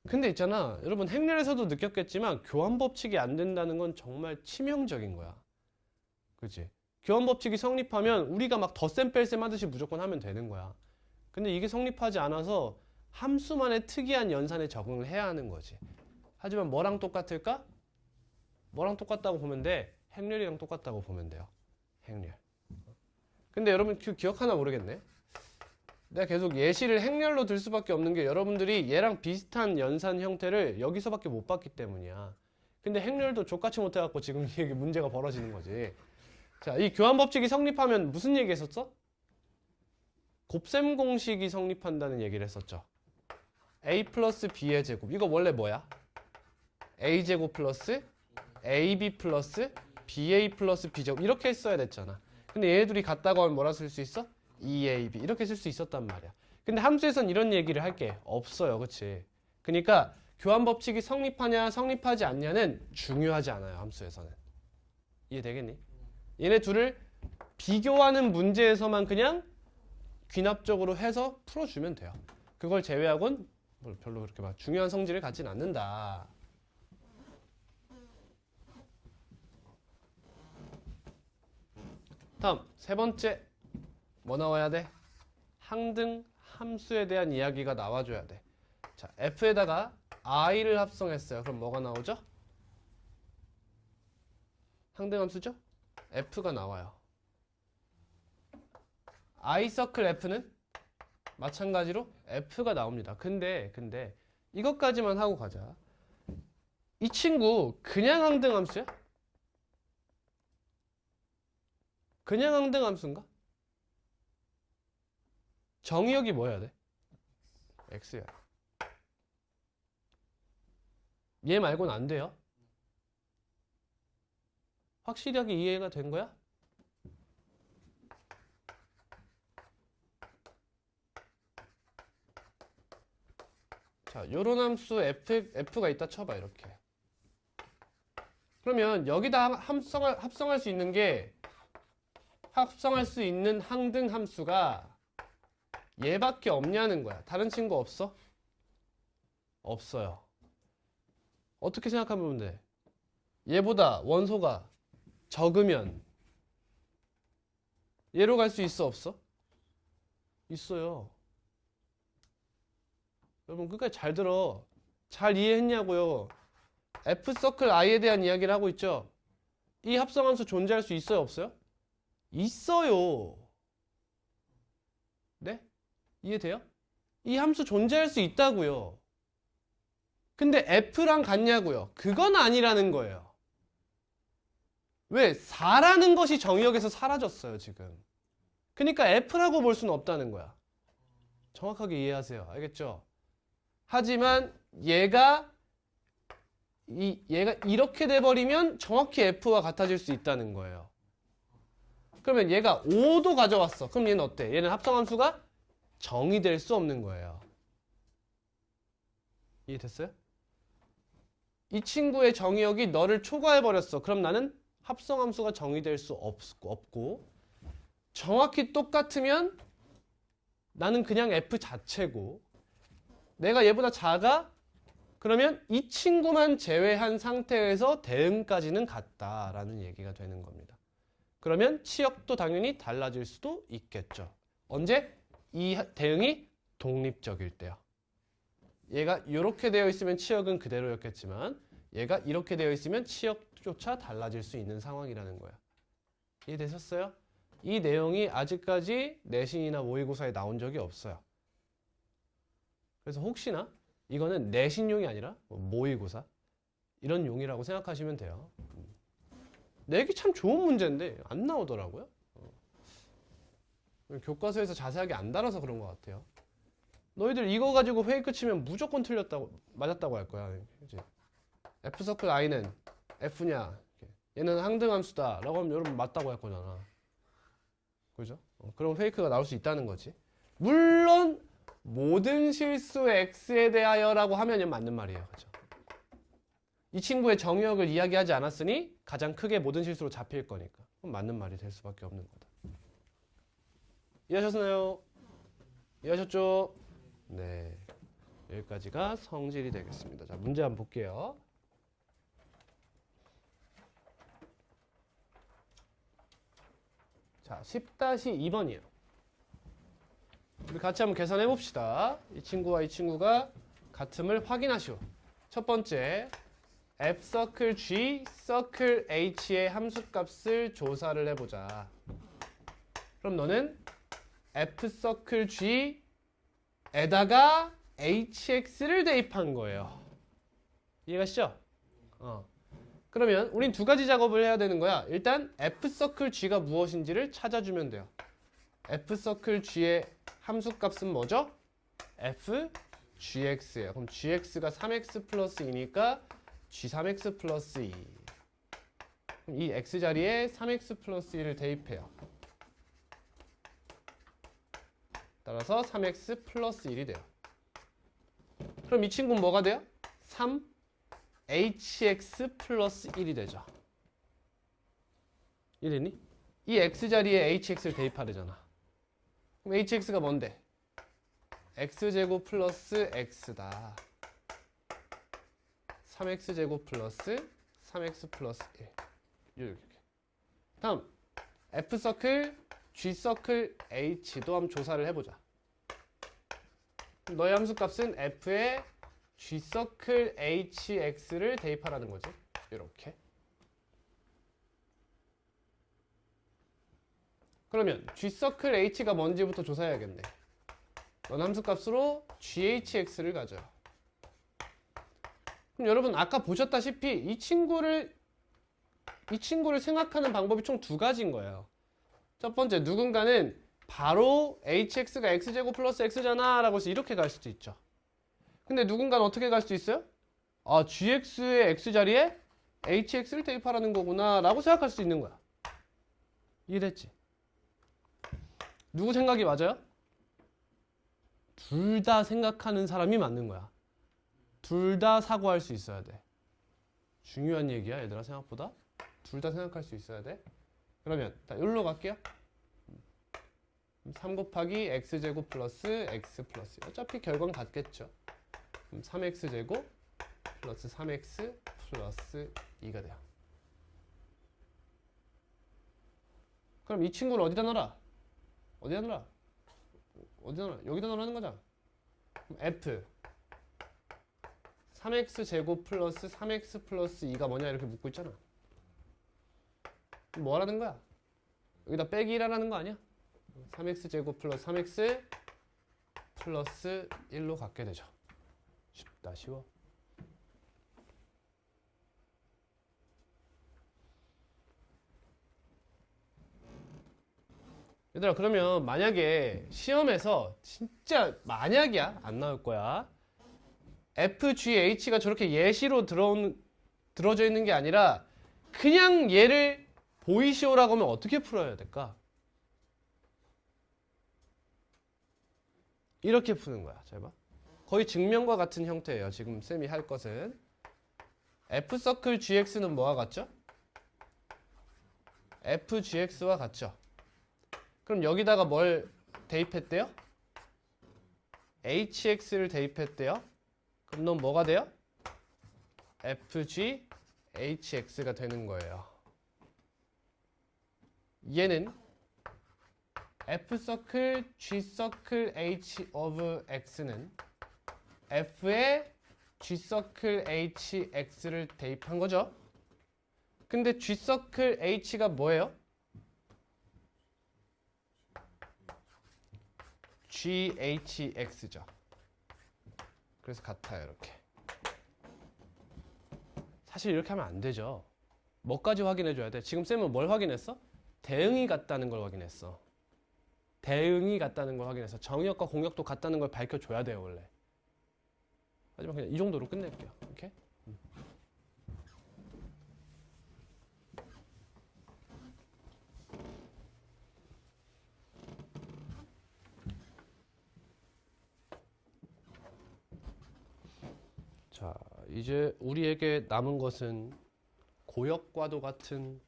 Speaker 1: 근데 있잖아, 여러분 행렬에서도 느꼈겠지만 교환법칙이 안 된다는 건 정말 치명적인 거야. 그치? 교환법칙이 성립하면 우리가 막 덧셈 뺄셈 하듯이 무조건 하면 되는 거야. 근데 이게 성립하지 않아서 함수만의 특이한 연산에 적응을 해야 하는 거지. 하지만 뭐랑 똑같을까? 뭐랑 똑같다고 보면 돼? 행렬이랑 똑같다고 보면 돼요. 행렬. 근데 여러분 기억하나 모르겠네. 내가 계속 예시를 행렬로 들 수밖에 없는 게 여러분들이 얘랑 비슷한 연산 형태를 여기서밖에 못 봤기 때문이야. 근데 행렬도 족같이 못해갖고 지금 이게 문제가 벌어지는 거지. 자, 이 교환법칙이 성립하면 무슨 얘기 했었어? 곱셈 공식이 성립한다는 얘기를 했었죠. a 플러스 b의 제곱. 이거 원래 뭐야? a제곱 플러스 ab 플러스 ba 플러스 b제곱. 이렇게 했어야 됐잖아. 근데 얘네들이 같다고 하면 뭐라 쓸 수 있어? 2ab. 이렇게 쓸 수 있었단 말이야. 근데 함수에선 이런 얘기를 할게 없어요. 그치? 그러니까 교환법칙이 성립하냐 성립하지 않냐는 중요하지 않아요. 함수에서는. 이해되겠니? 얘네 둘을 비교하는 문제에서만 그냥 귀납적으로 해서 풀어주면 돼요. 그걸 제외하고는 별로 그렇게 막 중요한 성질을 갖진 않는다. 다음 세 번째 뭐 나와야 돼? 항등 함수에 대한 이야기가 나와줘야 돼. 자, f에다가 i를 합성했어요. 그럼 뭐가 나오죠? 항등 함수죠? f가 나와요. i 서클 f는 마찬가지로 f가 나옵니다. 근데 이것까지만 하고 가자. 이 친구 그냥 항등 함수야? 그냥 항등 함수인가? 정의역이 뭐여야 돼? x야. 얘 말고는 안 돼요? 확실하게 이해가 된 거야? 자, 요런 함수 f가 있다 쳐봐. 이렇게. 그러면 여기다 합성할 수 있는 게 합성할 수 있는 항등 함수가 얘밖에 없냐는 거야. 다른 친구 없어? 없어요. 어떻게 생각하면 돼? 얘보다 원소가 적으면 얘로 갈 수 있어 없어? 있어요. 여러분 끝까지 잘 들어. 잘 이해했냐고요. F 서클 I에 대한 이야기를 하고 있죠. 이 합성함수 존재할 수 있어요 없어요? 있어요. 네? 이해돼요? 이 함수 존재할 수 있다고요. 근데 F랑 같냐고요. 그건 아니라는 거예요. 왜? 4라는 것이 정의역에서 사라졌어요 지금. 그러니까 F라고 볼 수는 없다는 거야. 정확하게 이해하세요. 알겠죠? 하지만 얘가 이렇게 돼버리면 정확히 F와 같아질 수 있다는 거예요. 그러면 얘가 5도 가져왔어. 그럼 얘는 어때? 얘는 합성함수가 정의될 수 없는 거예요. 이해됐어요? 이 친구의 정의역이 너를 초과해버렸어. 그럼 나는 합성함수가 정의될 수 없고 정확히 똑같으면 나는 그냥 F 자체고 내가 얘보다 작아? 그러면 이 친구만 제외한 상태에서 대응까지는 같다라는 얘기가 되는 겁니다. 그러면 치역도 당연히 달라질 수도 있겠죠. 언제? 이 대응이 독립적일 때요. 얘가 이렇게 되어 있으면 치역은 그대로였겠지만 얘가 이렇게 되어 있으면 치역조차 달라질 수 있는 상황이라는 거야. 이해되셨어요? 이 내용이 아직까지 내신이나 모의고사에 나온 적이 없어요. 그래서 혹시나 이거는 내신용이 아니라 모의고사 이런 용이라고 생각하시면 돼요. 내기 참 좋은 문제인데 안 나오더라고요. 교과서에서 자세하게 안 달아서 그런 것 같아요. 너희들 이거 가지고 회의 끝이면 무조건 맞았다고 할 거야. 그치? F 서클 I는 F냐? 얘는 항등함수다 라고 하면 여러분 맞다고 할 거잖아. 그죠? 그럼 페이크가 나올 수 있다는 거지. 물론 모든 실수 X에 대하여라고 하면 맞는 말이에요. 그죠? 이 친구의 정의역을 이야기하지 않았으니 가장 크게 모든 실수로 잡힐 거니까. 그럼 맞는 말이 될 수밖에 없는 거다. 이해하셨나요? 이해하셨죠? 네. 여기까지가 성질이 되겠습니다. 자, 문제 한번 볼게요. 자, 10-2번이에요. 우리 같이 한번 계산해 봅시다. 이 친구와 이 친구가 같음을 확인하시오. 첫 번째, F 서클 G 서클 H의 함수값을 조사를 해보자. 그럼 너는 F 서클 G에다가 HX를 대입한 거예요. 이해가시죠? 그러면 우린 두 가지 작업을 해야 되는 거야. 일단 F 서클 G가 무엇인지를 찾아주면 돼요. F 서클 G의 함수값은 뭐죠? F GX예요. 그럼 GX가 3X 플러스 2니까 G3X 플러스 2. 그럼 이 X 자리에 3X 플러스 2를 대입해요. 따라서 3X 플러스 1이 돼요. 그럼 이 친구는 뭐가 돼요? 3HX 플러스 1이 되죠. 이랬니? 이 X 자리에 HX를 대입하려잖아. 그럼 HX가 뭔데? X제곱 플러스 X다. 3X제곱 플러스 3X 플러스 1. 이렇게. 다음 F 서클, G 서클, H도 한번 조사를 해보자. 너의 함수값은 F에 G 서클 HX를 대입하라는 거지. 이렇게. 그러면 G 서클 H가 뭔지부터 조사해야겠네. 넌 함수값으로 GHX를 가져. 그럼 여러분 아까 보셨다시피 이 친구를 생각하는 방법이 총 두 가지인 거예요. 첫 번째, 누군가는 바로 HX가 X제곱 플러스 X잖아 라고 해서 이렇게 갈 수도 있죠. 근데 누군가는 어떻게 갈 수 있어요? 아, GX의 X 자리에 HX를 대입하라는 거구나 라고 생각할 수 있는 거야. 이해됐지? 누구 생각이 맞아요? 둘 다 생각하는 사람이 맞는 거야. 둘 다 사고할 수 있어야 돼. 중요한 얘기야, 얘들아, 생각보다. 둘 다 생각할 수 있어야 돼. 그러면 여기로 갈게요. 3 곱하기 x제곱 플러스 x 플러스 2. 어차피 결과는 같겠죠. 3x제곱 플러스 3x 플러스 2가 돼요. 그럼 이 친구를 어디다 넣어라? 어디다 넣어라? 어디다 넣어라? 여기다 넣으라는 거잖아. 그럼 f 3x제곱 플러스 3x 플러스 2가 뭐냐 이렇게 묻고 있잖아. 뭐 하라는 거야? 여기다 빼기 1하라는 거 아니야? 3x제곱 플러스 3x 플러스 1로 갖게 되죠. 쉽다, 쉬워. 얘들아, 그러면 만약에 시험에서 진짜 만약이야, 안 나올 거야. FGH가 저렇게 예시로 들어져 있는 게 아니라 그냥 얘를 보이시오라고 하면 어떻게 풀어야 될까? 이렇게 푸는 거야. 잘 봐. 거의 증명과 같은 형태예요. 지금 쌤이 할 것은. F서클 GX는 뭐와 같죠? FGX와 같죠? 그럼 여기다가 뭘 대입했대요? HX를 대입했대요. 그럼 넌 뭐가 돼요? FG HX가 되는 거예요. 얘는 F서클 G서클 H of X는 F에 G서클 HX를 대입한 거죠. 근데 G서클 H가 뭐예요? GHX죠. 그래서 같아요, 이렇게. 사실 이렇게 하면 안 되죠. 뭐까지 확인해 줘야 돼? 지금 쌤은 뭘 확인했어? 대응이 같다는 걸 확인했어. 대응이 같다는 걸 확인해서 정역과 공역도 같다는 걸 밝혀줘야 돼요, 원래. 하지만 그냥 이 정도로 끝낼게요. 이렇게. 자, 이제 우리에게 남은 것은 고역과도 같은,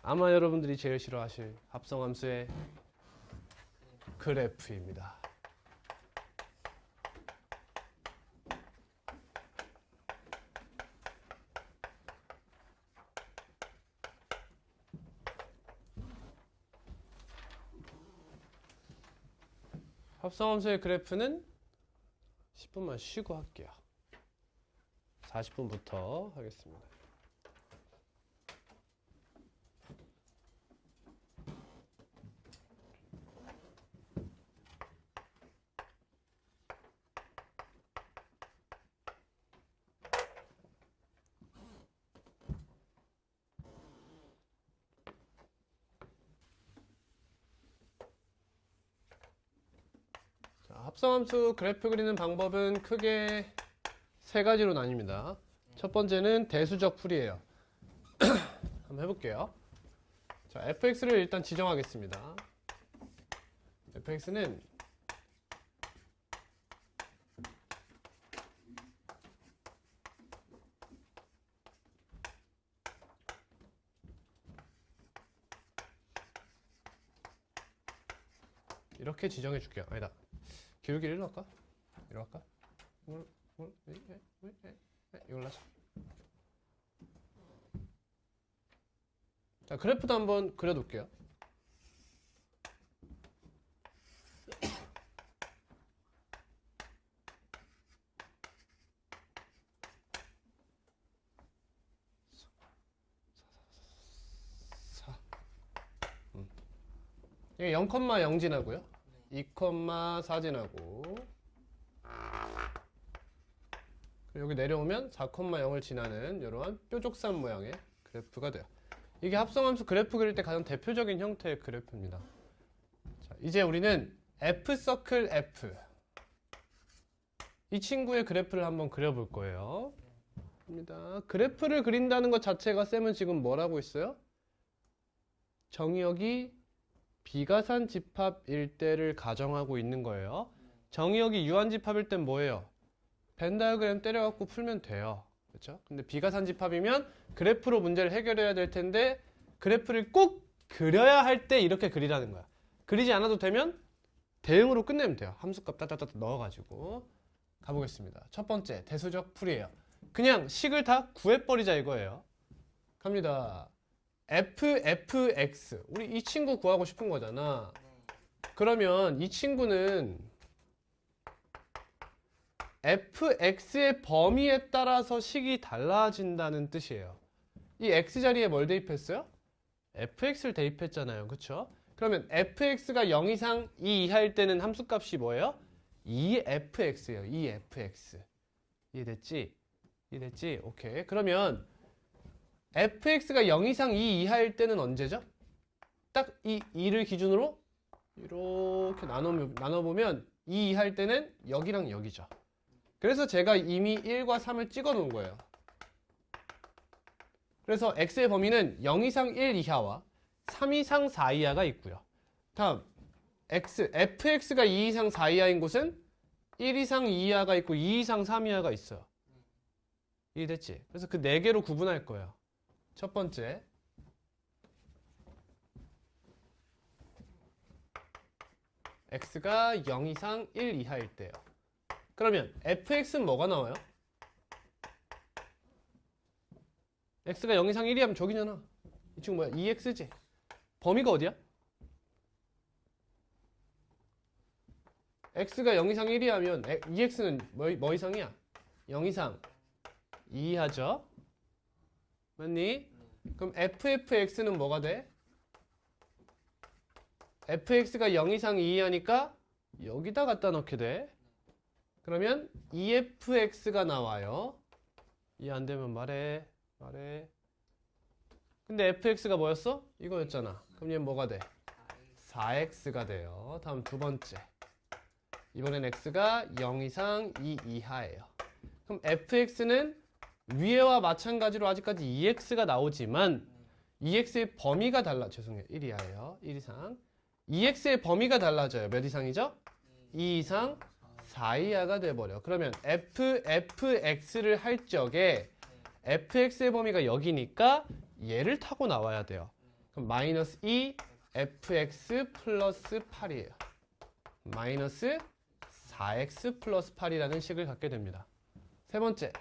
Speaker 1: 아마 여러분들이 제일 싫어하실 합성함수의 그래프입니다. 합성함수의 그래프는 10분만 쉬고 할게요. 40분부터 하겠습니다. 합성함수 그래프 그리는 방법은 크게 세 가지로 나뉩니다. 첫 번째는 대수적 풀이에요. 한번 해볼게요. 자, fx를 일단 지정하겠습니다. fx는 이렇게 지정해 줄게요. 아니다. 기울기를 일로 할까? 이로 할까? 이걸로 하자. 자, 그래프도 한번 그려둘게요. 이게 0,0 지나고요. 2,4 지나고 여기 내려오면 4,0을 지나는 이러한 뾰족산 모양의 그래프가 돼요. 이게 합성함수 그래프 그릴 때 가장 대표적인 형태의 그래프입니다. 자, 이제 우리는 F 서클 F 이 친구의 그래프를 한번 그려볼 거예요. 그래프를 그린다는 것 자체가 쌤은 지금 뭐라고 있어요? 정의역이 비가산 집합일 때를 가정하고 있는 거예요. 정의역이 유한집합일 땐 뭐예요? 벤 다이어그램 때려갖고 풀면 돼요. 그렇죠? 근데 비가산 집합이면 그래프로 문제를 해결해야 될 텐데 그래프를 꼭 그려야 할 때 이렇게 그리라는 거야. 그리지 않아도 되면 대응으로 끝내면 돼요. 함수값 따따따 넣어가지고 가보겠습니다. 첫 번째 대수적 풀이에요. 그냥 식을 다 구해버리자 이거예요. 갑니다. fx 우리 이 친구 구하고 싶은 거잖아. 그러면 이 친구는 fx의 범위에 따라서 식이 달라진다는 뜻이에요. 이 x 자리에 뭘 대입했어요? fx를 대입했잖아요. 그쵸? 그러면 fx가 0 이상 2 이하일 때는 함수값이 뭐예요? 2fx예요. 2fx 이해됐지? 이해됐지? 오케이. 그러면 fx가 0 이상 2 이하일 때는 언제죠? 딱 이 2를 기준으로 이렇게 나눠보면 2 이하일 때는 여기랑 여기죠. 그래서 제가 이미 1과 3을 찍어 놓은 거예요. 그래서 x의 범위는 0 이상 1 이하와 3 이상 4 이하가 있고요. 다음 fx가 2 이상 4 이하인 곳은 1 이상 2 이하가 있고 2 이상 3 이하가 있어요. 이해됐지? 그래서 그 4개로 구분할 거예요. 첫 번째 x가 0 이상 1 이하일 때요. 그러면 fx는 뭐가 나와요? x가 0 이상 1이 하면 저기잖아. 이 친구 뭐야? 2x지. 범위가 어디야? x가 0 이상 1이 하면 2x는 뭐 이상이야? 0 이상 2 이하죠. 맞니? 그럼 ffx는 뭐가 돼? fx가 0 이상 2 이하니까 여기다 갖다 넣게 돼. 그러면 2fx가 나와요. 이해 안 되면 말해. 근데 fx가 뭐였어? 이거였잖아. 그럼 얘는 뭐가 돼? 4x가 돼요. 다음 두 번째. 이번엔 x가 0 이상 2 이하예요. 그럼 fx는 위에와 마찬가지로 아직까지 2x가 나오지만 2x의 범위가 죄송해요. 1 이하예요. 1 이상. 2x의 범위가 달라져요. 몇 이상이죠? 2 이상 4 이하가 돼버려. 그러면 fx를 할 적에 fx의 범위가 여기니까 얘를 타고 나와야 돼요. 그럼 마이너스 2 fx 플러스 8이에요. 마이너스 4x 플러스 8이라는 식을 갖게 됩니다. 세 번째.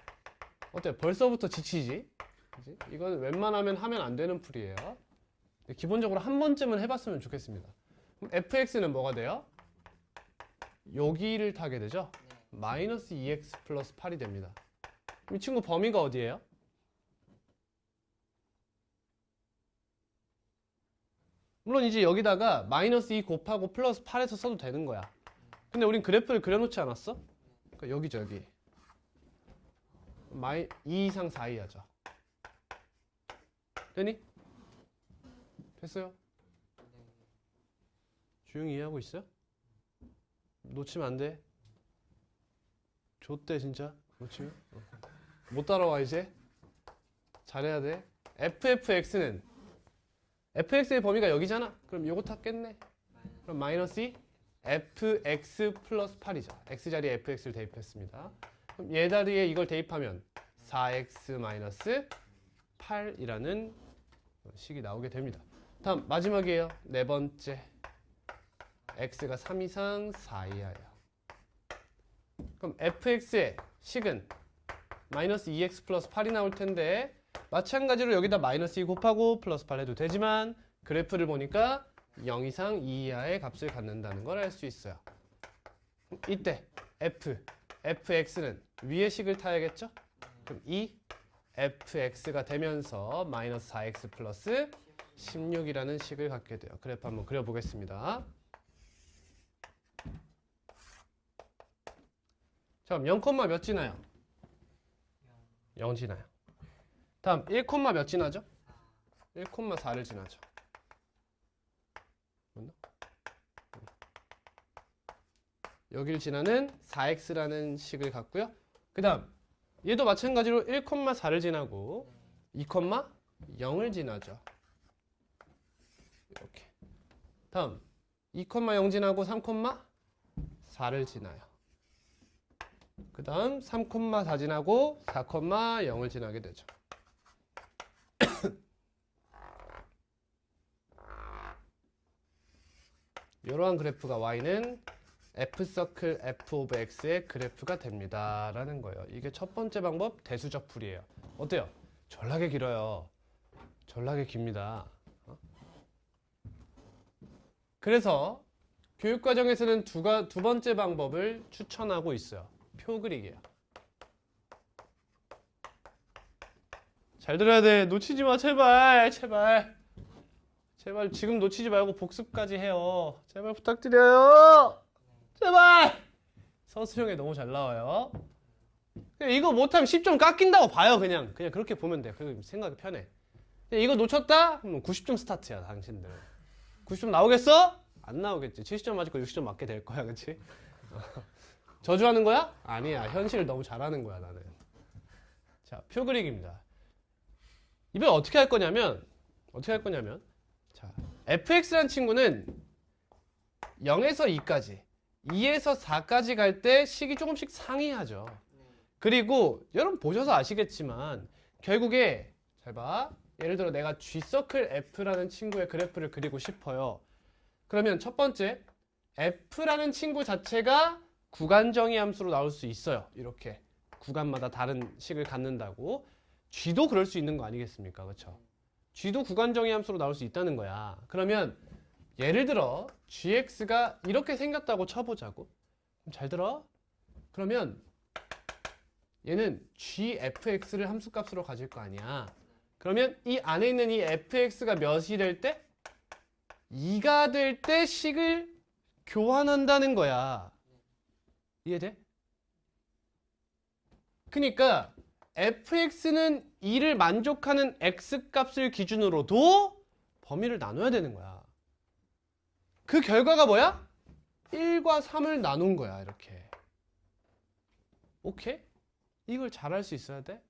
Speaker 1: 어때? 벌써부터 지치지? 그치? 이건 웬만하면 하면 안 되는 풀이에요. 기본적으로 한 번쯤은 해봤으면 좋겠습니다. 그럼 fx는 뭐가 돼요? 여기를 타게 되죠? 마이너스 2x 플러스 8이 됩니다. 이 친구 범위가 어디예요? 물론 이제 여기다가 마이너스 2 곱하고 플러스 8에서 써도 되는 거야. 근데 우린 그래프를 그려놓지 않았어? 그러니까 여기죠, 여기. 2 이상 4 이하죠. 되니? 됐어요? 조용히 이해하고 있어요? 놓치면 안 돼. 좆대 진짜. 놓치면? 못 따라와 이제. 잘해야 돼. fx는 fx의 범위가 여기잖아. 그럼 요거 탔겠네. 그럼 마이너스 2 fx 플러스 8이죠. x자리에 fx를 대입했습니다. 그럼 얘 자리에 이걸 대입하면 4x 마이너스 8이라는 식이 나오게 됩니다. 다음 마지막이에요. 네 번째. x가 3 이상 4 이하예요. 그럼 fx의 식은 마이너스 2x 플러스 8이 나올 텐데 마찬가지로 여기다 마이너스 2 곱하고 플러스 8 해도 되지만 그래프를 보니까 0 이상 2 이하의 값을 갖는다는 걸 알 수 있어요. 이때 fx는 위의 식을 타야겠죠? 그럼 이 fx가 되면서 마이너스 4x 플러스 16이라는 식을 갖게 돼요. 그래프 한번 그려보겠습니다. 자, 그럼 0, 몇 지나요? 0 지나요. 다음 1, 몇 지나죠? 1,4를 지나죠. 맞나? 여기를 지나는 4x라는 식을 갖고요. 그 다음 얘도 마찬가지로 1,4를 지나고 2,0을 지나죠. 이렇게. 다음 2,0 지나고 3,4를 지나요. 그 다음 3,4 지나고 4,0을 지나게 되죠. 이러한 그래프가 y는 f서클 f 오브 x의 그래프가 됩니다 라는 거예요. 이게 첫 번째 방법 대수적 풀이에요. 어때요? 졸라게 길어요. 졸라게 깁니다. 그래서 교육과정에서는 두 번째 방법을 추천하고 있어요. 표 그리기예요. 잘 들어야 돼. 놓치지 마. 제발. 제발 지금 놓치지 말고 복습까지 해요. 제발 부탁드려요. 제발. 서술형에 너무 잘 나와요. 이거 못하면 10점 깎인다고 봐요. 그냥 그렇게 보면 돼. 그 생각이 편해. 이거 놓쳤다? 그럼 90점 스타트야. 당신들. 90점 나오겠어? 안 나오겠지. 70점 맞을 거 60점 맞게 될 거야. 그치? 저주하는 거야? 아니야. 현실을 너무 잘하는 거야 나는. 자, 표 그리기입니다. 이번에 어떻게 할 거냐면 자, fx라는 친구는 0에서 2까지 2에서 4까지 갈 때 식이 조금씩 상이하죠. 그리고 여러분 보셔서 아시겠지만 결국에 잘 봐. 예를 들어 내가 G서클 F라는 친구의 그래프를 그리고 싶어요. 그러면 첫 번째 F라는 친구 자체가 구간 정의 함수로 나올 수 있어요. 이렇게 구간마다 다른 식을 갖는다고. G도 그럴 수 있는 거 아니겠습니까? 그렇죠? G도 구간 정의 함수로 나올 수 있다는 거야. 그러면 예를 들어 gx가 이렇게 생겼다고 쳐보자고. 잘 들어? 그러면 얘는 gfx를 함수값으로 가질 거 아니야. 그러면 이 안에 있는 이 fx가 몇이 될 때? 2가 될 때 식을 교환한다는 거야. 이해돼? 그러니까 fx는 2를 만족하는 x값을 기준으로도 범위를 나눠야 되는 거야. 그 결과가 뭐야? 1과 3을 나눈 거야. 이렇게. 오케이? 이걸 잘할 수 있어야 돼?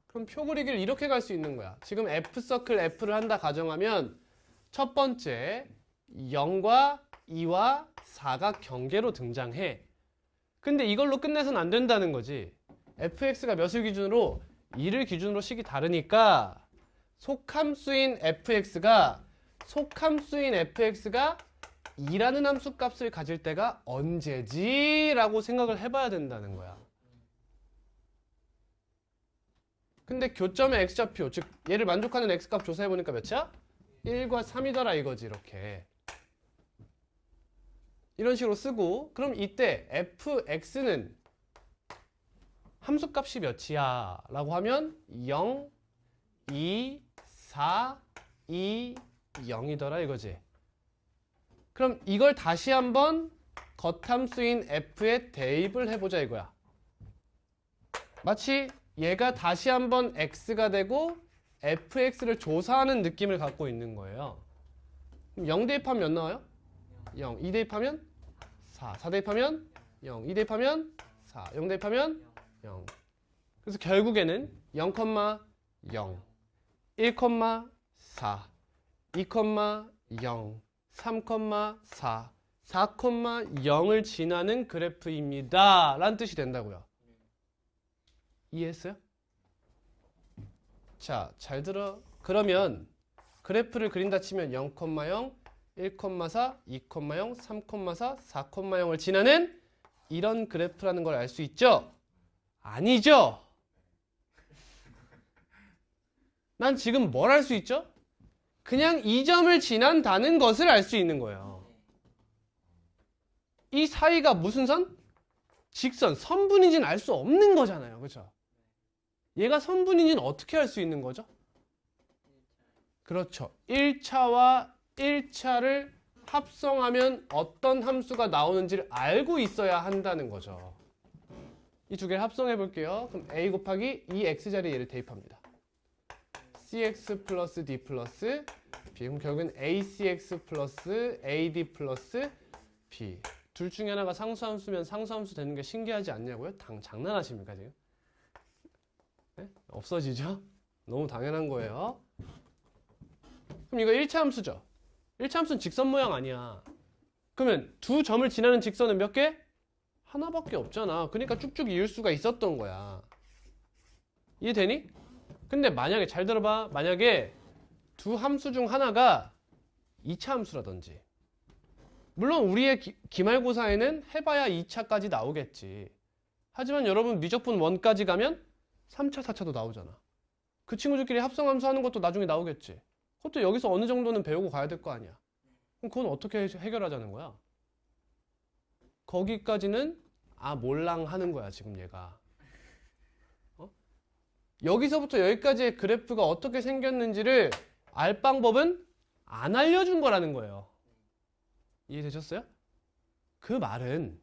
Speaker 1: 그럼 표 그리기를 이렇게 갈 수 있는 거야. 지금 F서클 F를 한다 가정하면 첫 번째 0과 2와 4가 경계로 등장해. 근데 이걸로 끝내서는 안 된다는 거지. fx가 몇을 기준으로? 2를 기준으로 식이 다르니까 속함수인 fx가 2라는 함수값을 가질 때가 언제지? 라고 생각을 해봐야 된다는 거야. 근데 교점의 x좌표, 즉 얘를 만족하는 x값 조사해보니까 몇이야? 1과 3이더라 이거지. 이렇게. 이런 식으로 쓰고 그럼 이때 fx는 함수값이 몇이야? 라고 하면 0, 2, 4, 2, 0이더라 이거지. 그럼 이걸 다시 한번 겉함수인 f에 대입을 해보자 이거야. 마치 얘가 다시 한번 x가 되고 fx를 조사하는 느낌을 갖고 있는 거예요. 그럼 0 대입하면 몇 나와요? 0. 2 대입하면 4. 4 대입하면 0. 2 대입하면 4. 0 대입하면 0. 그래서 결국에는 0, 0, 1, 4, 2, 0, 3, 4, 4, 0을 지나는 그래프입니다. 라는 뜻이 된다고요. 이해했어요? 자, 잘 들어. 그러면 그래프를 그린다 치면 0, 0, 1, 4, 2, 0, 3, 4, 4, 0을 지나는 이런 그래프라는 걸 알 수 있죠? 아니죠? 난 지금 뭘 알 수 있죠? 그냥 이 점을 지난다는 것을 알 수 있는 거예요. 이 사이가 무슨 선? 직선, 선분인지는 알 수 없는 거잖아요. 그렇죠? 얘가 선분인지는 어떻게 알 수 있는 거죠? 그렇죠. 1차와 1차를 합성하면 어떤 함수가 나오는지를 알고 있어야 한다는 거죠. 이 두 개를 합성해 볼게요. 그럼 a 곱하기 2x 자리에 얘를 대입합니다. cx 플러스 d 플러스 b. 그럼 결국엔 acx 플러스 ad 플러스 b. 둘 중에 하나가 상수함수면 상수함수 되는 게 신기하지 않냐고요? 장난하십니까 지금? 네? 없어지죠? 너무 당연한 거예요. 그럼 이거 1차 함수죠? 1차 함수는 직선 모양 아니야. 그러면 두 점을 지나는 직선은 몇 개? 하나밖에 없잖아. 그러니까 쭉쭉 이을 수가 있었던 거야. 이해되니? 근데 만약에 잘 들어봐. 만약에 두 함수 중 하나가 2차 함수라든지, 물론 우리의 기말고사에는 해봐야 2차까지 나오겠지. 하지만 여러분 미적분 1까지 가면 3차, 4차도 나오잖아. 그 친구들끼리 합성함수 하는 것도 나중에 나오겠지. 그것도 여기서 어느 정도는 배우고 가야 될 거 아니야. 그럼 그건 어떻게 해결하자는 거야? 거기까지는 몰랑 하는 거야 지금 얘가. 여기서부터 여기까지의 그래프가 어떻게 생겼는지를 알 방법은 안 알려준 거라는 거예요. 이해되셨어요? 그 말은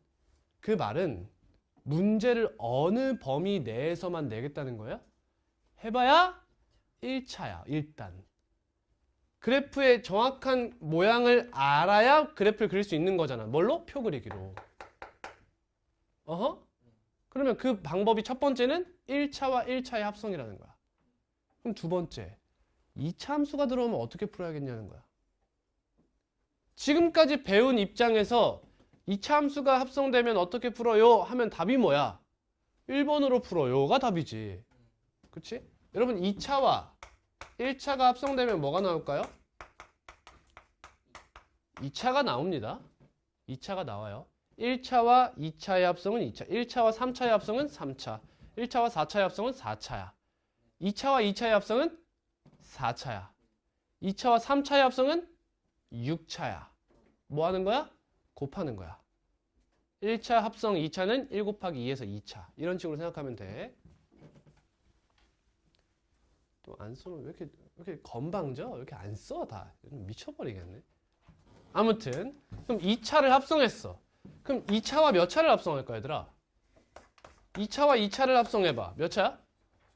Speaker 1: 문제를 어느 범위 내에서만 내겠다는 거예요? 해봐야 1차야 일단. 그래프의 정확한 모양을 알아야 그래프를 그릴 수 있는 거잖아. 뭘로? 표 그리기로. 그러면 그 방법이 첫 번째는 1차와 1차의 합성이라는 거야. 그럼 두 번째, 2차 함수가 들어오면 어떻게 풀어야겠냐는 거야. 지금까지 배운 입장에서 2차 함수가 합성되면 어떻게 풀어요? 하면 답이 뭐야? 1번으로 풀어요가 답이지. 그치? 여러분 2차와 1차가 합성되면 뭐가 나올까요? 2차가 나옵니다. 2차가 나와요. 1차와 2차의 합성은 2차, 1차와 3차의 합성은 3차, 1차와 4차의 합성은 4차야. 2차와 2차의 합성은 4차야. 2차와 3차의 합성은 6차야. 뭐 하는 거야? 곱하는 거야. 1차 합성 2차는 1 곱하기 2에서 2차. 이런 식으로 생각하면 돼. 또 안 쓰면 왜 이렇게 건방져? 왜 이렇게 안 써? 다. 미쳐버리겠네. 아무튼 그럼 2차를 합성했어. 그럼 2차와 몇 차를 합성할까 얘들아? 2차와 2차를 합성해봐. 몇 차야?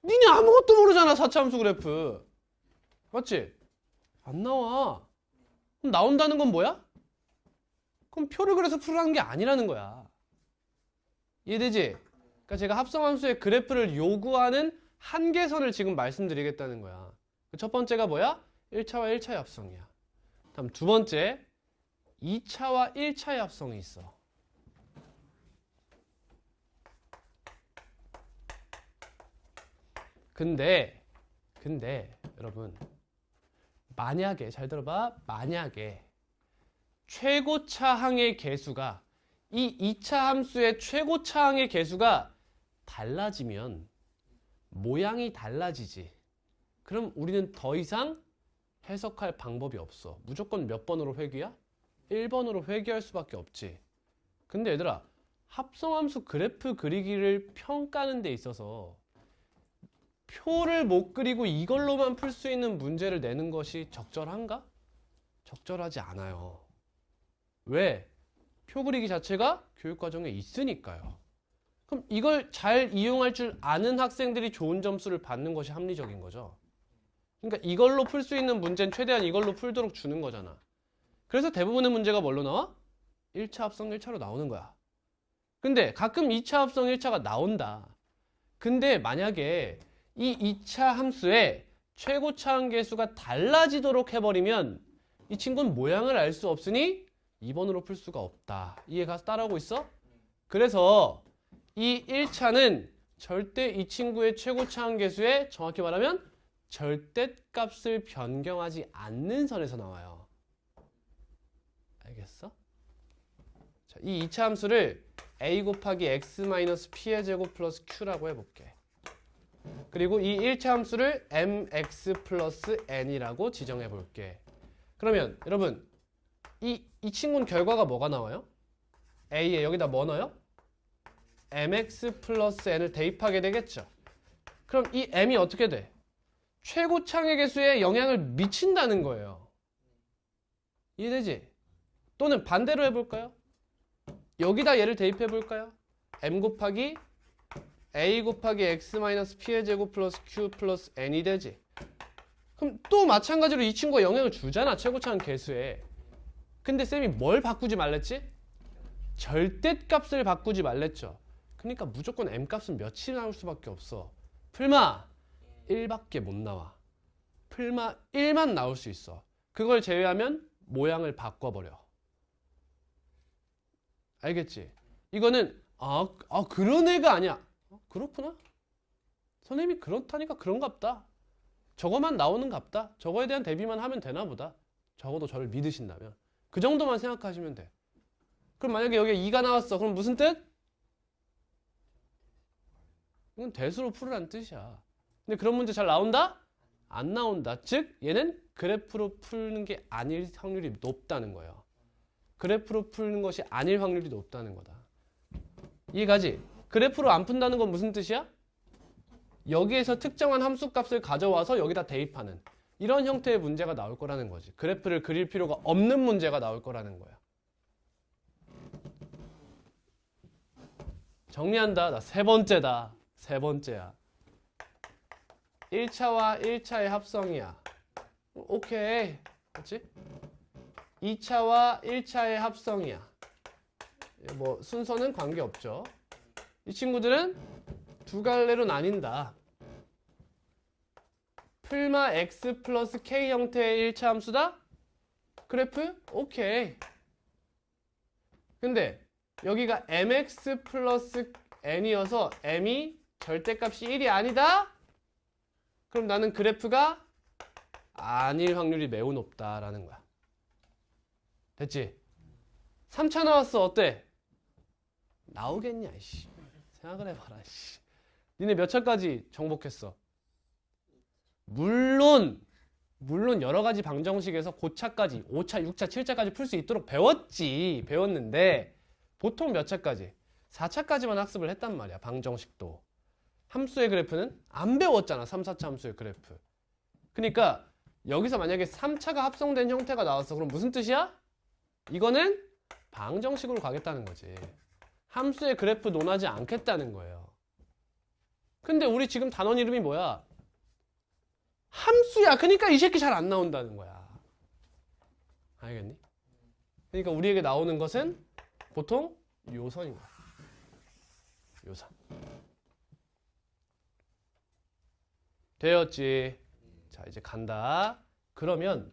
Speaker 1: 니네 아무것도 모르잖아. 4차 함수 그래프. 맞지? 안 나와. 그럼 나온다는 건 뭐야? 그럼 표를 그려서 풀으라는 게 아니라는 거야. 이해되지? 그러니까 제가 합성함수의 그래프를 요구하는 한계선을 지금 말씀드리겠다는 거야. 첫 번째가 뭐야? 1차와 1차의 합성이야. 다음 두 번째, 2차와 1차의 합성이 있어. 근데 여러분 만약에 잘 들어봐. 만약에 최고차항의 개수가 이 2차 함수의 최고차항의 개수가 달라지면 모양이 달라지지. 그럼 우리는 더 이상 해석할 방법이 없어. 무조건 몇 번으로 회귀야? 1번으로 회귀할 수밖에 없지. 근데 얘들아, 합성함수 그래프 그리기를 평가하는 데 있어서 표를 못 그리고 이걸로만 풀 수 있는 문제를 내는 것이 적절한가? 적절하지 않아요. 왜? 표 그리기 자체가 교육과정에 있으니까요. 그럼 이걸 잘 이용할 줄 아는 학생들이 좋은 점수를 받는 것이 합리적인 거죠. 그러니까 이걸로 풀 수 있는 문제는 최대한 이걸로 풀도록 주는 거잖아. 그래서 대부분의 문제가 뭘로 나와? 1차 합성 1차로 나오는 거야. 근데 가끔 2차 합성 1차가 나온다. 근데 만약에 이 2차 함수의 최고차 한계수가 달라지도록 해버리면 이 친구는 모양을 알 수 없으니 2번으로 풀 수가 없다. 이해 가서 따라오고 있어? 그래서 이 1차는 절대 이 친구의 최고차 한계수에 정확히 말하면 절대값을 변경하지 않는 선에서 나와요. 알겠어? 자, 이 2차 함수를 a 곱하기 x-p의 제곱 플러스 q라고 해볼게. 그리고 이 1차 함수를 mx 플러스 n이라고 지정해 볼게. 그러면 여러분 이 친구는 결과가 뭐가 나와요? a에 여기다 뭐 넣어요? mx 플러스 n을 대입하게 되겠죠. 그럼 이 m이 어떻게 돼? 최고차의 개수에 영향을 미친다는 거예요. 이해되지? 또는 반대로 해볼까요? 여기다 얘를 대입해 볼까요? m 곱하기 a 곱하기 x-p의 제곱 플러스 q 플러스 n이 되지. 그럼 또 마찬가지로 이 친구가 영향을 주잖아. 최고차한 개수에. 근데 쌤이 뭘 바꾸지 말랬지? 절대값을 바꾸지 말랬죠. 그러니까 무조건 m값은 몇이 나올 수밖에 없어. 풀마 1밖에 못 나와. 풀마 1만 나올 수 있어. 그걸 제외하면 모양을 바꿔버려. 알겠지? 이거는 그런 애가 아니야. 그렇구나. 선생님이 그렇다니까 그런갑다. 저거만 나오는갑다. 저거에 대한 대비만 하면 되나 보다. 적어도 저를 믿으신다면. 그 정도만 생각하시면 돼. 그럼 만약에 여기에 2가 나왔어. 그럼 무슨 뜻? 이건 대수로 풀으라는 뜻이야. 근데 그런 문제 잘 나온다? 안 나온다. 즉 얘는 그래프로 푸는 게 아닐 확률이 높다는 거예요. 그래프로 푸는 것이 아닐 확률이 높다는 거다. 이해가지? 그래프로 안 푼다는 건 무슨 뜻이야? 여기에서 특정한 함수값을 가져와서 여기다 대입하는 이런 형태의 문제가 나올 거라는 거지. 그래프를 그릴 필요가 없는 문제가 나올 거라는 거야. 정리한다. 나 세 번째다. 세 번째야. 1차와 1차의 합성이야. 오케이. 그렇지? 2차와 1차의 합성이야. 뭐 순서는 관계없죠. 이 친구들은 두 갈래로 나뉜다. 풀마 x 플러스 k 형태의 1차 함수다? 그래프? 오케이. 근데 여기가 mx 플러스 n이어서 m이 절대값이 1이 아니다? 그럼 나는 그래프가 아닐 확률이 매우 높다라는 거야. 됐지? 3차 나왔어. 어때? 나오겠냐 이씨. 생각을 해봐라 이씨. 니네 몇 차까지 정복했어? 물론 여러 가지 방정식에서 고차까지 5차, 6차, 7차까지 풀 수 있도록 배웠는데 보통 몇 차까지? 4차까지만 학습을 했단 말이야. 방정식도. 함수의 그래프는 안 배웠잖아. 3, 4차 함수의 그래프. 그러니까 여기서 만약에 3차가 합성된 형태가 나왔어. 그럼 무슨 뜻이야? 이거는 방정식으로 가겠다는 거지. 함수의 그래프 논하지 않겠다는 거예요. 근데 우리 지금 단원 이름이 뭐야? 함수야. 그러니까 이 새끼 잘 안 나온다는 거야. 알겠니? 그러니까 우리에게 나오는 것은 보통 요선인 거야. 요선. 되었지. 자, 이제 간다. 그러면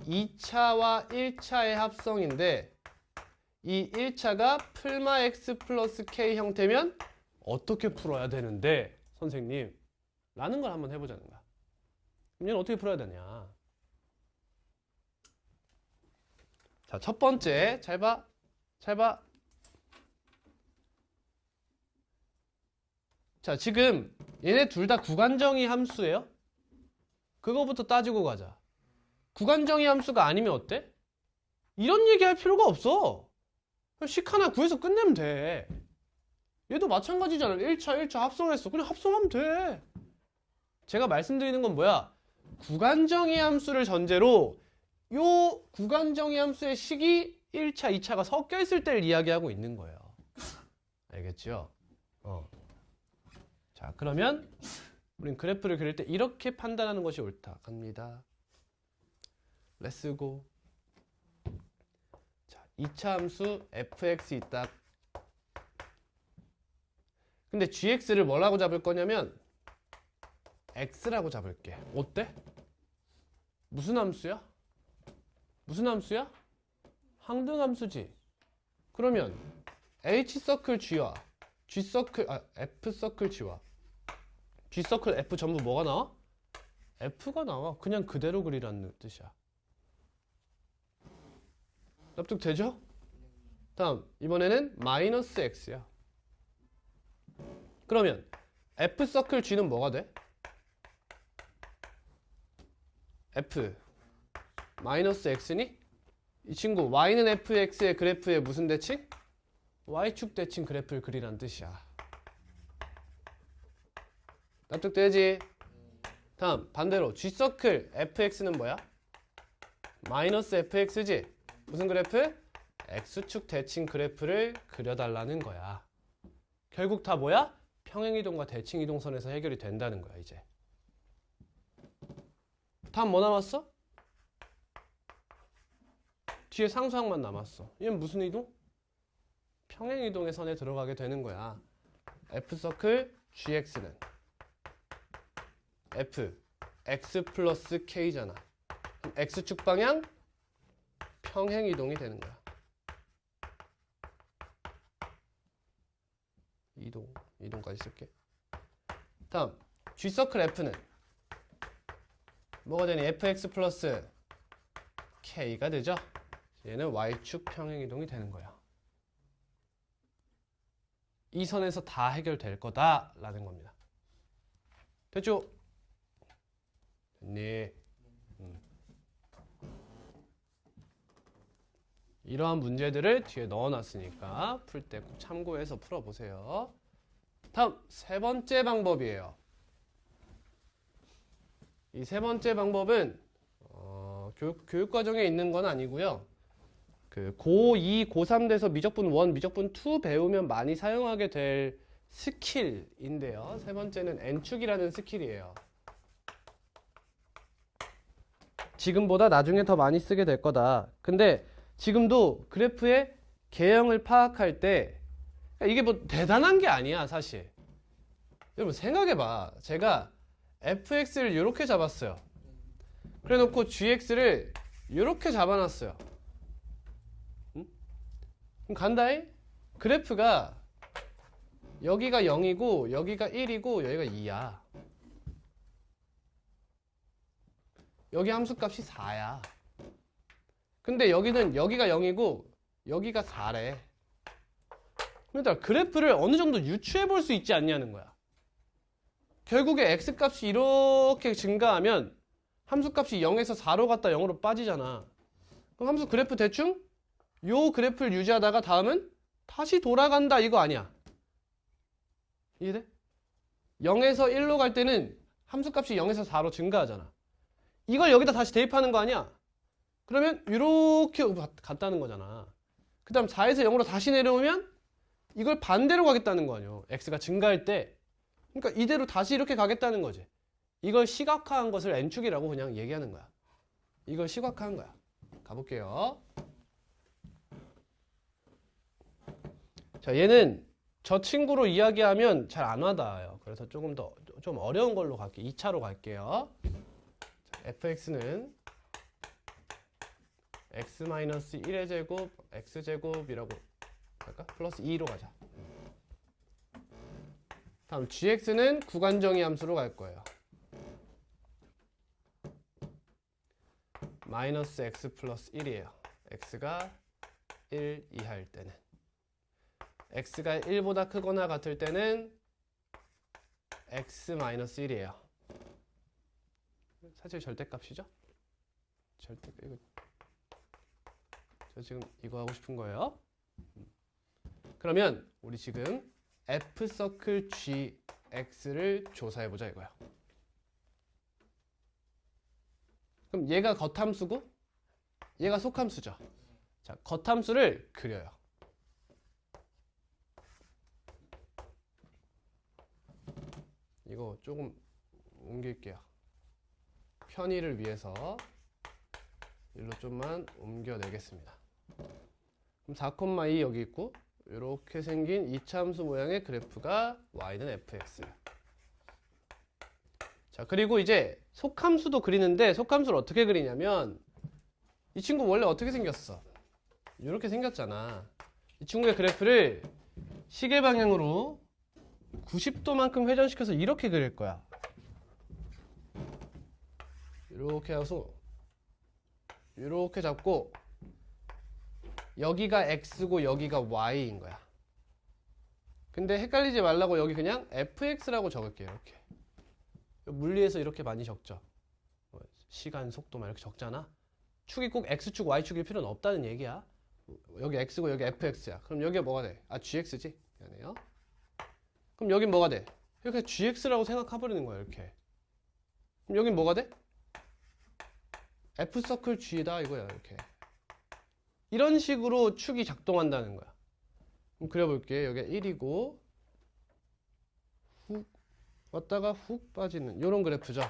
Speaker 1: 2차와 1차의 합성인데 이 1차가 풀마 x 플러스 k 형태면 어떻게 풀어야 되는데 선생님? 라는 걸 한번 해보자는 거야. 그럼 얘는 어떻게 풀어야 되냐? 자, 첫 번째 잘 봐. 잘 봐. 자, 지금 얘네 둘 다 구간정의 함수예요? 그거부터 따지고 가자. 구간정의 함수가 아니면 어때? 이런 얘기 할 필요가 없어. 식 하나 구해서 끝내면 돼. 얘도 마찬가지잖아. 1차 합성했어. 그냥 합성하면 돼. 제가 말씀드리는 건 뭐야? 구간정의 함수를 전제로 요 구간정의 함수의 식이 1차, 2차가 섞여 있을 때를 이야기하고 있는 거예요. 알겠죠? 자, 그러면 우린 그래프를 그릴 때 이렇게 판단하는 것이 옳다. 갑니다. 렛츠고. 자, 2차 함수 fx 있다. 근데 gx를 뭐라고 잡을 거냐면 x라고 잡을게. 어때? 무슨 함수야? 무슨 함수야? 항등함수지. 그러면 h서클 g와 g서클 f서클 g와 g서클 f 전부 뭐가 나와? f가 나와. 그냥 그대로 그리라는 뜻이야. 납득되죠? 다음 이번에는 마이너스 x야. 그러면 f서클 g는 뭐가 돼? f 마이너스 x니? 이 친구 y는 fx의 그래프의 무슨 대칭? y축 대칭 그래프를 그리라는 뜻이야. 납득되지? 다음 반대로 g서클 fx는 뭐야? 마이너스 fx지? 무슨 그래프? x축 대칭 그래프를 그려달라는 거야. 결국 다 뭐야? 평행이동과 대칭이동선에서 해결이 된다는 거야 이제. 다음 뭐 남았어? 뒤에 상수항만 남았어. 얘는 무슨 이동? 평행이동의 선에 들어가게 되는 거야. f서클 gx는 f x 플러스 k잖아. 그럼 x축 방향 평행이동이 되는 거야. 이동까지 쓸게. 다음 g서클 f는 뭐가 되니? fx 플러스 k가 되죠. 얘는 y축 평행이동이 되는 거야. 이 선에서 다 해결될 거다라는 겁니다. 됐죠? 됐니? 이러한 문제들을 뒤에 넣어놨으니까 풀 때 꼭 참고해서 풀어보세요. 다음 세 번째 방법이에요. 이 세 번째 방법은 교육과정에 있는 건 아니고요. 그 고2, 고3 돼서 미적분 1, 미적분 2 배우면 많이 사용하게 될 스킬인데요. 세 번째는 n축이라는 스킬이에요. 지금보다 나중에 더 많이 쓰게 될 거다. 근데 지금도 그래프의 개형을 파악할 때 이게 뭐 대단한 게 아니야 사실. 여러분 생각해봐. 제가 fx를 이렇게 잡았어요. 그래 놓고 gx를 이렇게 잡아놨어요. 그럼 간다잉? 그래프가 여기가 0이고 여기가 1이고 여기가 2야. 여기 함수값이 4야. 근데 여기는 여기가 0이고 여기가 4래. 그러니까 그래프를 어느 정도 유추해 볼 수 있지 않냐는 거야. 결국에 x값이 이렇게 증가하면 함수값이 0에서 4로 갔다 0으로 빠지잖아. 그럼 함수 그래프 대충 요 그래프를 유지하다가 다음은 다시 돌아간다 이거 아니야. 이해돼? 0에서 1로 갈 때는 함수값이 0에서 4로 증가하잖아. 이걸 여기다 다시 대입하는 거 아니야? 그러면 이렇게 갔다는 거잖아. 그 다음 4에서 0으로 다시 내려오면 이걸 반대로 가겠다는 거 아니야. x가 증가할 때. 그러니까 이대로 다시 이렇게 가겠다는 거지. 이걸 시각화한 것을 n축이라고 그냥 얘기하는 거야. 이걸 시각화한 거야. 가볼게요. 자, 얘는 저 친구로 이야기하면 잘 안 와닿아요. 그래서 조금 더 좀 어려운 걸로 갈게요. 2차로 갈게요. 자, fx는 x-1의 제곱 x제곱이라고 할까? 플러스 2로 가자. 다음 gx는 구간정의 함수로 갈 거예요. 마이너스 x 플러스 1이에요. x가 1 이하일 때는. x가 1보다 크거나 같을 때는 x-1이에요. 사실 절대값이죠? 저 지금 이거 하고 싶은 거예요. 그러면 우리 지금 F 서클 GX를 조사해보자 이거야. 그럼 얘가 겉함수고 얘가 속함수죠. 자, 겉함수를 그려요. 이거 조금 옮길게요. 편의를 위해서 일로 좀만 옮겨내겠습니다. 그럼 4,2 여기 있고 이렇게 생긴 이차함수 모양의 그래프가 y는 fx. 자, 그리고 이제 속함수도 그리는데 속함수를 어떻게 그리냐면 이 친구 원래 어떻게 생겼어? 이렇게 생겼잖아. 이 친구의 그래프를 시계 방향으로 90도만큼 회전시켜서 이렇게 그릴 거야. 이렇게 해서 이렇게 잡고 여기가 x고 여기가 y인 거야. 근데 헷갈리지 말라고 여기 그냥 fx라고 적을게요. 이렇게 물리에서 이렇게 많이 적죠. 시간, 속도만 이렇게 적잖아. 축이 꼭 x축, y축일 필요는 없다는 얘기야. 여기 x고 여기 fx야. 그럼 여기가 뭐가 돼? 아, gx지? 미안해요. 그럼 여긴 뭐가 돼? 이렇게 gx라고 생각해버리는 거야. 이렇게. 그럼 여긴 뭐가 돼? F서클 G다 이거야. 이렇게 이런 식으로 축이 작동한다는 거야. 그럼 그려볼게. 여기가 1이고 훅 왔다가 훅 빠지는 이런 그래프죠.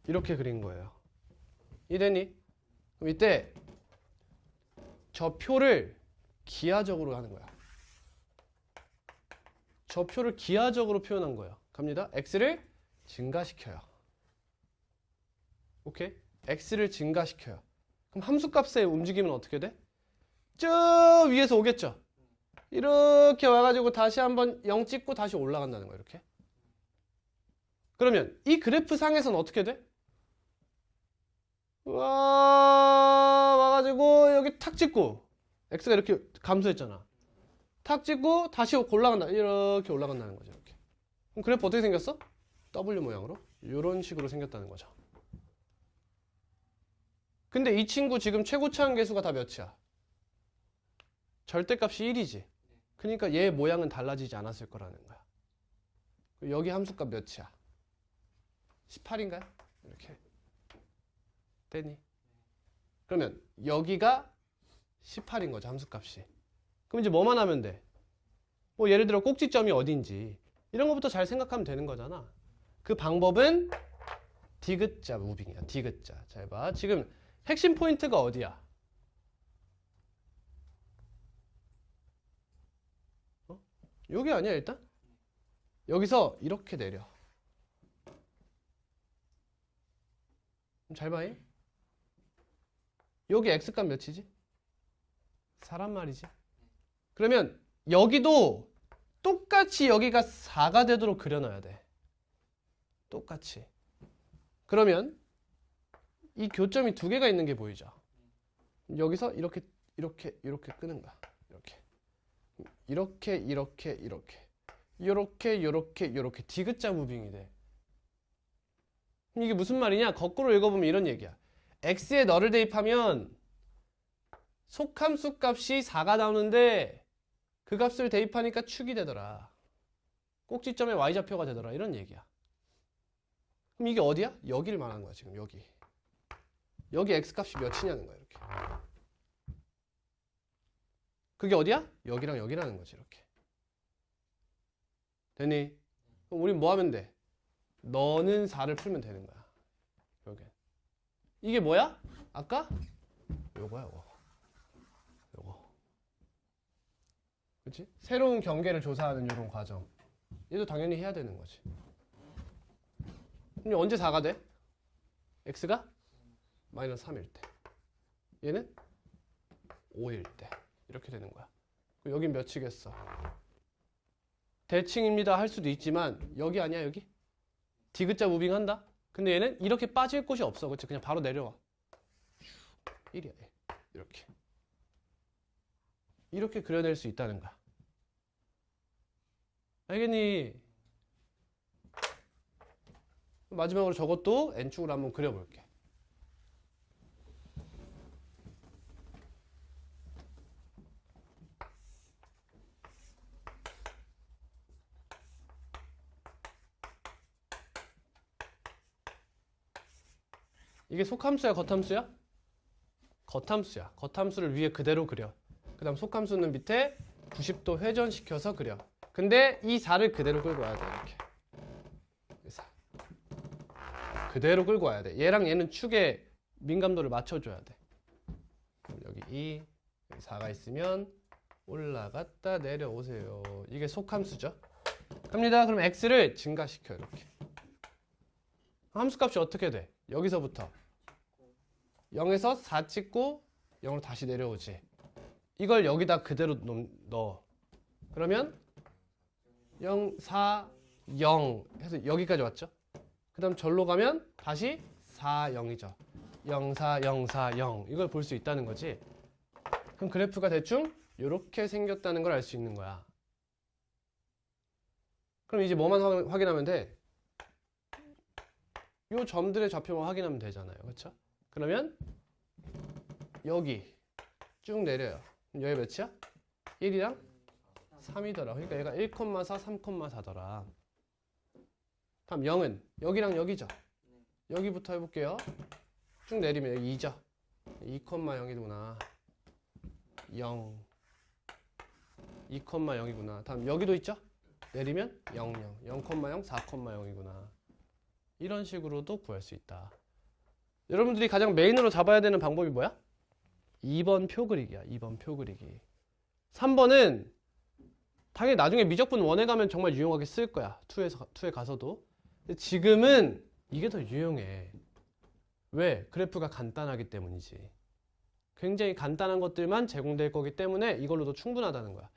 Speaker 1: 이렇게 그린 거예요. 이해되니? 그럼 이때 저 표를 기하적으로 하는 거야. 저 표를 기하적으로 표현한 거예요. 갑니다. x를 증가시켜요. 오케이? x를 증가시켜요. 그럼 함수값의 움직임은 어떻게 돼? 저 위에서 오겠죠? 이렇게 와가지고 다시 한번 0 찍고 다시 올라간다는 거예요. 이렇게. 그러면 이 그래프 상에서는 어떻게 돼? 와가지고 여기 탁 찍고 x가 이렇게 감소했잖아. 탁 찍고 다시 올라간다. 이렇게 올라간다는 거죠. 이렇게. 그럼 그래프 어떻게 생겼어? W 모양으로 이런 식으로 생겼다는 거죠. 근데 이 친구 지금 최고차항 계수가 다 몇이야? 절대값이 1이지. 그러니까 얘 모양은 달라지지 않았을 거라는 거야. 여기 함수값 몇이야? 18인가요? 이렇게. 됐니? 그러면 여기가 18인 거죠. 함수값이. 그럼 이제 뭐만 하면 돼? 뭐 예를 들어 꼭지점이 어딘지 이런 것부터 잘 생각하면 되는 거잖아. 그 방법은 디귿자 무빙이야. 디귿자. 잘 봐. 지금 핵심 포인트가 어디야? 여기 아니야 일단? 여기서 이렇게 내려. 잘 봐. 여기 x값 몇이지? 4란 말이지. 그러면 여기도 똑같이 여기가 4가 되도록 그려놔야 돼. 똑같이. 그러면 이 교점이 두 개가 있는 게 보이죠? 여기서 이렇게 끄는 거야. 이렇게 디귿자 무빙이 돼. 이게 무슨 말이냐? 거꾸로 읽어보면 이런 얘기야. x에 너를 대입하면 속함수 값이 4가 나오는데 그 값을 대입하니까 축이 되더라. 꼭지점에 y좌표가 되더라. 이런 얘기야. 그럼 이게 어디야? 여기를 말하는 거야. 지금 여기 x값이 몇이냐는 거야. 이렇게. 그게 어디야? 여기랑 여기라는 거지. 이렇게. 되니? 그럼 우린 뭐 하면 돼? 너는 4를 풀면 되는 거야. 여기. 이게 뭐야? 아까? 요거야, 요거. 그치? 새로운 경계를 조사하는 이런 과정. 얘도 당연히 해야 되는 거지. 그럼 언제 4가 돼? x가 마이너스 3일 때. 얘는 5일 때. 이렇게 되는 거야. 여긴 몇이겠어? 대칭입니다 할 수도 있지만 여기 아니야 여기? 디귿자 무빙한다? 근데 얘는 이렇게 빠질 곳이 없어. 그치? 그냥 바로 내려와. 1이야. 이렇게 그려낼 수 있다는 거야. 알겠니? 마지막으로 저것도 n축으로 한번 그려볼게. 이게 속함수야, 겉함수야? 겉함수야. 겉함수를 위에 그대로 그려. 그 다음 속함수는 밑에 90도 회전시켜서 그려. 근데 이 4를 그대로 끌고 와야 돼. 이렇게 4. 그대로 끌고 와야 돼. 얘랑 얘는 축의 민감도를 맞춰줘야 돼. 그럼 여기 2, 여기 4가 있으면 올라갔다 내려오세요. 이게 속함수죠. 갑니다. 그럼 x를 증가시켜 이렇게. 함수값이 어떻게 돼? 여기서부터 0에서 4 찍고 0으로 다시 내려오지. 이걸 여기다 그대로 넣어. 그러면 0, 4, 0 해서 여기까지 왔죠. 그 다음 절로 가면 다시 4, 0이죠. 0, 4, 0, 4, 0 이걸 볼 수 있다는 거지. 그럼 그래프가 대충 이렇게 생겼다는 걸 알 수 있는 거야. 그럼 이제 뭐만 확인하면 돼? 이 점들의 좌표만 확인하면 되잖아요. 그렇죠? 그러면 여기 쭉 내려요. 그럼 여기 몇이야? 1이랑 3이더라. 그러니까 얘가 1,4, 3,4더라. 다음 0은 여기랑 여기죠. 여기부터 해볼게요. 쭉 내리면 여기 2죠. 2,0이구나. 0. 2,0이구나. 다음 여기도 있죠? 내리면 0, 0. 0,0, 4,0이구나. 이런 식으로도 구할 수 있다. 여러분들이 가장 메인으로 잡아야 되는 방법이 뭐야? 2번 표 그리기야. 2번 표 그리기. 3번은 당연히 나중에 미적분 1에 가면 정말 유용하게 쓸 거야. 2에 가서도. 근데 지금은 이게 더 유용해. 왜? 그래프가 간단하기 때문이지. 굉장히 간단한 것들만 제공될 거기 때문에 이걸로도 충분하다는 거야.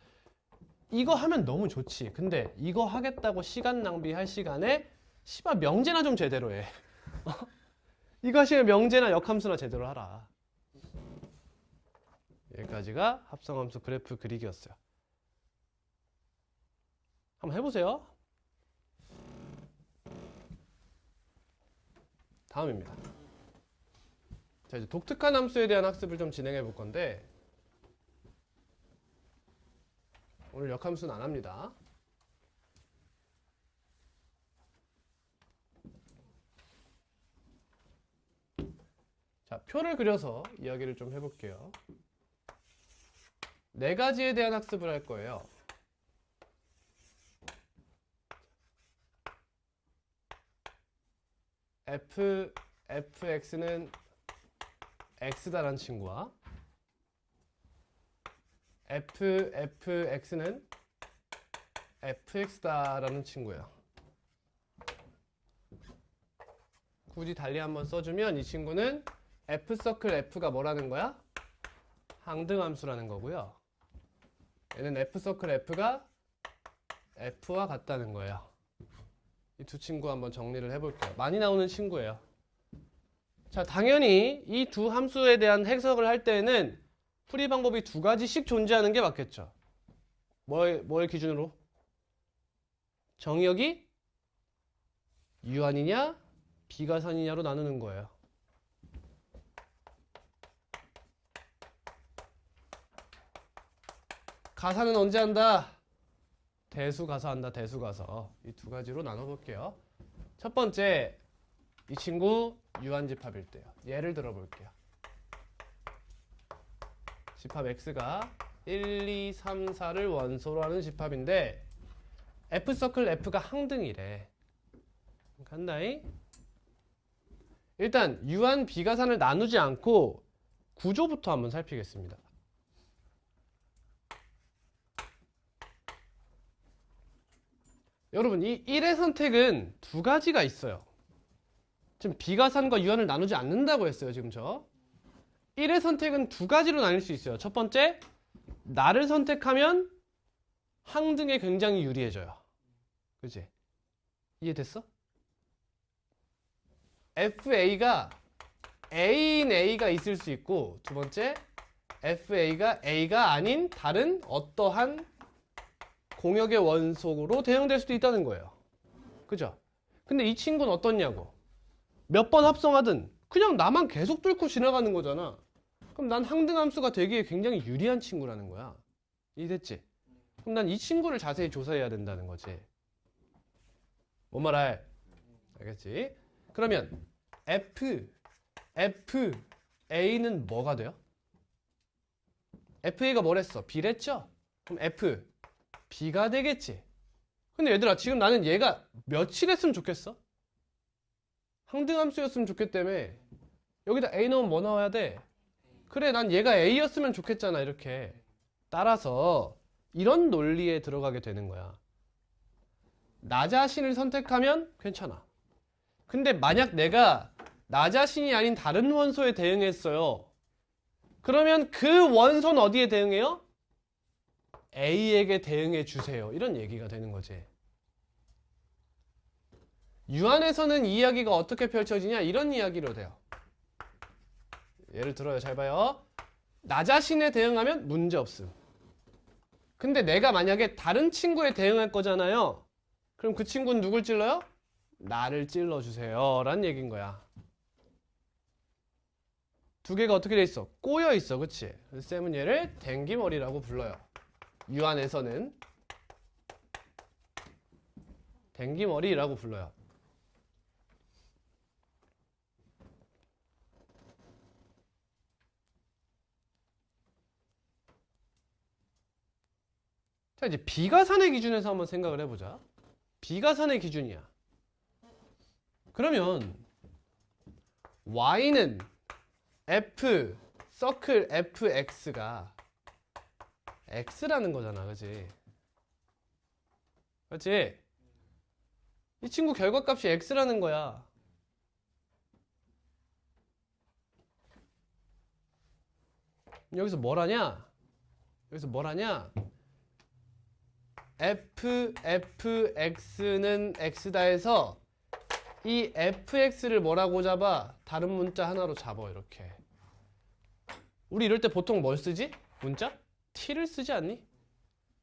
Speaker 1: 이거 하면 너무 좋지. 근데 이거 하겠다고 시간 낭비할 시간에 씨발 명제나 좀 제대로 해. 이거 하시면 명제나 역함수나 제대로 하라. 여기까지가 합성함수 그래프 그리기였어요. 한번 해보세요. 다음입니다. 자, 이제 독특한 함수에 대한 학습을 좀 진행해 볼 건데 오늘 역함수는 안 합니다. 자, 표를 그려서 이야기를 좀 해볼게요. 4가지에 대한 학습을 할 거예요. fx는 x다라는 친구와 fx는 fx다라는 친구예요. 굳이 달리 한번 써주면 이 친구는 f서클 f가 뭐라는 거야? 항등함수라는 거고요. 얘는 f서클 f가 f와 같다는 거예요. 이 두 친구 한번 정리를 해볼게요. 많이 나오는 친구예요. 자, 당연히 이 두 함수에 대한 해석을 할 때는 풀이 방법이 2가지씩 존재하는 게 맞겠죠. 뭘 기준으로? 정의역이 유한이냐 비가산이냐로 나누는 거예요. 가사는 언제 한다? 대수가사 한다. 대수가서. 이 2가지로 나눠볼게요. 첫 번째, 이 친구 유한집합일 때요. 예를 들어볼게요. 집합 x가 1, 2, 3, 4를 원소로 하는 집합인데 f서클 f가 항등이래. 간다잉? 일단 유한 비가산을 나누지 않고 구조부터 한번 살피겠습니다. 여러분, 이 1의 선택은 2가지가 있어요. 지금 비가산과 유한을 나누지 않는다고 했어요. 지금 저 1의 선택은 2가지로 나뉠 수 있어요. 첫 번째, 나를 선택하면 항등에 굉장히 유리해져요. 그치? 이해됐어? FA가 A인 A가 있을 수 있고, 두 번째, FA가 A가 아닌 다른 어떠한 공역의 원소로 대응될 수도 있다는 거예요. 그죠? 근데 이 친구는 어떻냐고. 몇 번 합성하든 그냥 나만 계속 뚫고 지나가는 거잖아. 그럼 난 항등함수가 되기에 굉장히 유리한 친구라는 거야. 이해됐지? 그럼 난 이 친구를 자세히 조사해야 된다는 거지. 뭔 말할? 알겠지? 그러면 FA는 뭐가 돼요? FA가 뭐랬어? B랬죠? 그럼 F, B가 되겠지. 근데 얘들아, 지금 나는 얘가 몇이 됐으면 좋겠어? 항등함수였으면 좋겠다며. 여기다 A 넣으면 뭐 나와야 돼? 그래, 난 얘가 A였으면 좋겠잖아, 이렇게. 따라서 이런 논리에 들어가게 되는 거야. 나 자신을 선택하면 괜찮아. 근데 만약 내가 나 자신이 아닌 다른 원소에 대응했어요. 그러면 그 원소는 어디에 대응해요? A에게 대응해 주세요. 이런 얘기가 되는 거지. 유한에서는 이 이야기가 어떻게 펼쳐지냐? 이런 이야기로 돼요. 예를 들어요. 잘 봐요. 나 자신에 대응하면 문제 없음. 근데 내가 만약에 다른 친구에 대응할 거잖아요. 그럼 그 친구는 누굴 찔러요? 나를 찔러주세요. 라는 얘기인 거야. 두 개가 어떻게 돼 있어? 꼬여 있어. 그치? 쌤은 얘를 댕기머리라고 불러요. 유한에서는 댕기머리라고 불러요. 자, 이제 비가산의 기준에서 한번 생각을 해보자. 비가산의 기준이야. 그러면 y는 f 서클 fx가 x라는 거잖아, 그렇지? 그렇지? 이 친구 결과값이 x라는 거야. 여기서 뭘 하냐? fx는 x다 해서 이 fx를 뭐라고 잡아? 다른 문자 하나로 잡아. 이렇게. 우리 이럴 때 보통 뭘 쓰지? 문자? t를 쓰지 않니?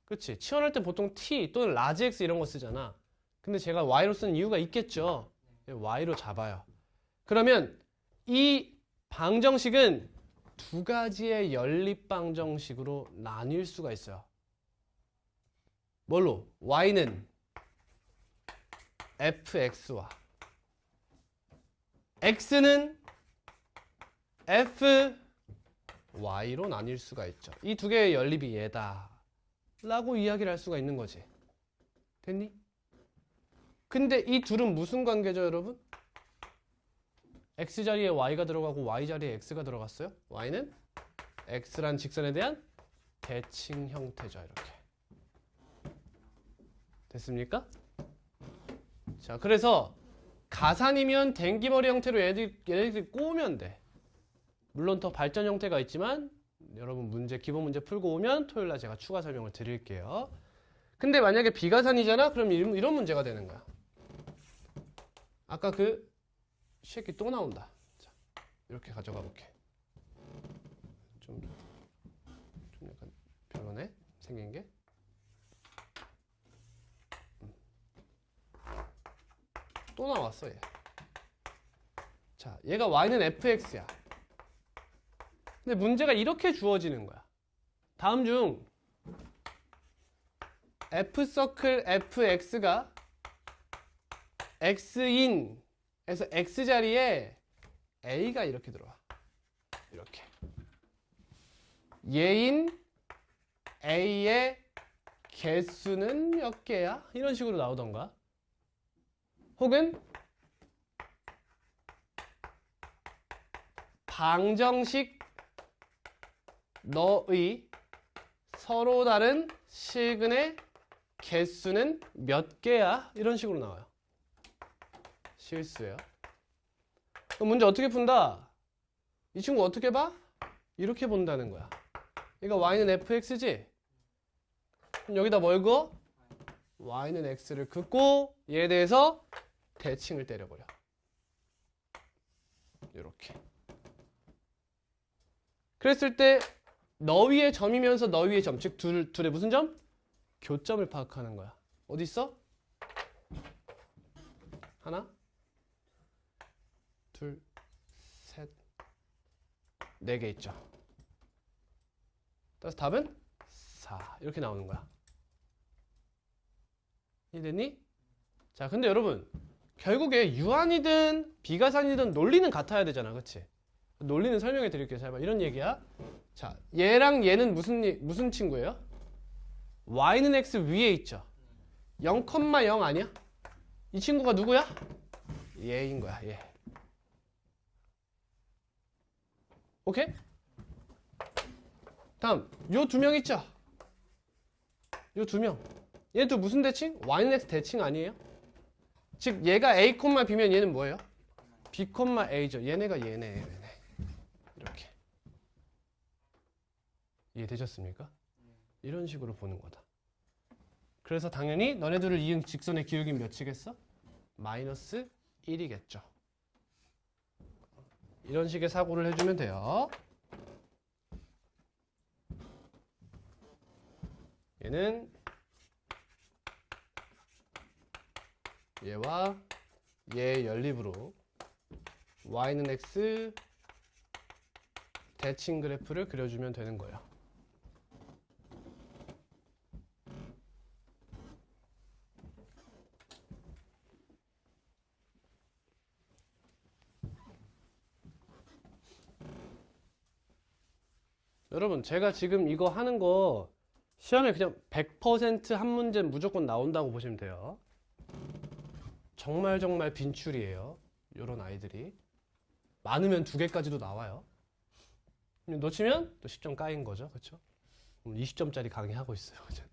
Speaker 1: 그치? 치환할 때 보통 t 또는 라지 x 이런 거 쓰잖아. 근데 제가 y로 쓰는 이유가 있겠죠. y로 잡아요. 그러면 이 방정식은 두 가지의 연립 방정식으로 나뉠 수가 있어요. 뭘로? y는 fx와 x는 fy로 나뉠 수가 있죠. 이 두 개의 연립이 얘다 라고 이야기를 할 수가 있는 거지. 됐니? 근데 이 둘은 무슨 관계죠, 여러분? x자리에 y가 들어가고 y자리에 x가 들어갔어요. y는 x란 직선에 대한 대칭 형태죠. 이렇게. 됐습니까? 자, 그래서 가산이면 댕기머리 형태로 얘네들이 꼬우면 돼. 물론 더 발전 형태가 있지만 여러분 기본 문제 풀고 오면 토요일날 제가 추가 설명을 드릴게요. 근데 만약에 비가산이잖아? 그럼 이런 문제가 되는 거야. 아까 그 새끼 또 나온다. 자, 이렇게 가져가 볼게. 좀 약간 별로네? 생긴 게. 또 나왔어, 얘. 자, 얘가 y는 fx야. 근데 문제가 이렇게 주어지는 거야. 다음 중 f서클 fx가 x인에서 x자리에 a가 이렇게 들어와. 이렇게. 얘인 a의 개수는 몇 개야? 이런 식으로 나오던가. 혹은 방정식 너의 서로 다른 실근의 개수는 몇 개야? 이런 식으로 나와요. 실수예요. 그럼 문제 어떻게 푼다? 이 친구 어떻게 봐? 이렇게 본다는 거야. 얘가 y는 fx지? 그럼 여기다 뭘 그어? y는 x를 긋고 얘에 대해서 대칭을 때려버려. 이렇게. 그랬을 때 너 위의 점이면서 너 위의 점, 즉 둘의 무슨 점? 교점을 파악하는 거야. 어디 있어? 하나, 둘, 셋, 네 개 있죠. 따라서 답은 4 이렇게 나오는 거야. 이해됐니? 자, 근데 여러분 결국에 유한이든 비가산이든 논리는 같아야 되잖아, 그치? 논리는 설명해 드릴게요. 잘 봐. 이런 얘기야. 자, 얘랑 얘는 무슨 친구예요? y는 x 위에 있죠. 0,0 아니야? 이 친구가 누구야? 얘인 거야. 얘. 오케이? 다음 요 두 명 있죠? 요 두 명. 얘도 무슨 대칭? y는 x 대칭 아니에요? 즉 얘가 a, b면 얘는 뭐예요? b, a죠. 얘네가 얘네. 이렇게. 이해되셨습니까? 이런 식으로 보는 거다. 그래서 당연히 너네들을 이은 직선의 기울기는 몇이겠어? 마이너스 1이겠죠. 이런 식의 사고를 해주면 돼요. 얘는 얘와 얘의 연립으로 y는 x 대칭 그래프를 그려주면 되는 거예요. 여러분 제가 지금 이거 하는 거 시험에 그냥 100% 한 문제 무조건 나온다고 보시면 돼요. 정말 빈출이에요. 이런 아이들이. 많으면 2개까지도 나와요. 놓치면 또 10점 까인 거죠. 그렇죠? 20점짜리 강의하고 있어요. 그죠?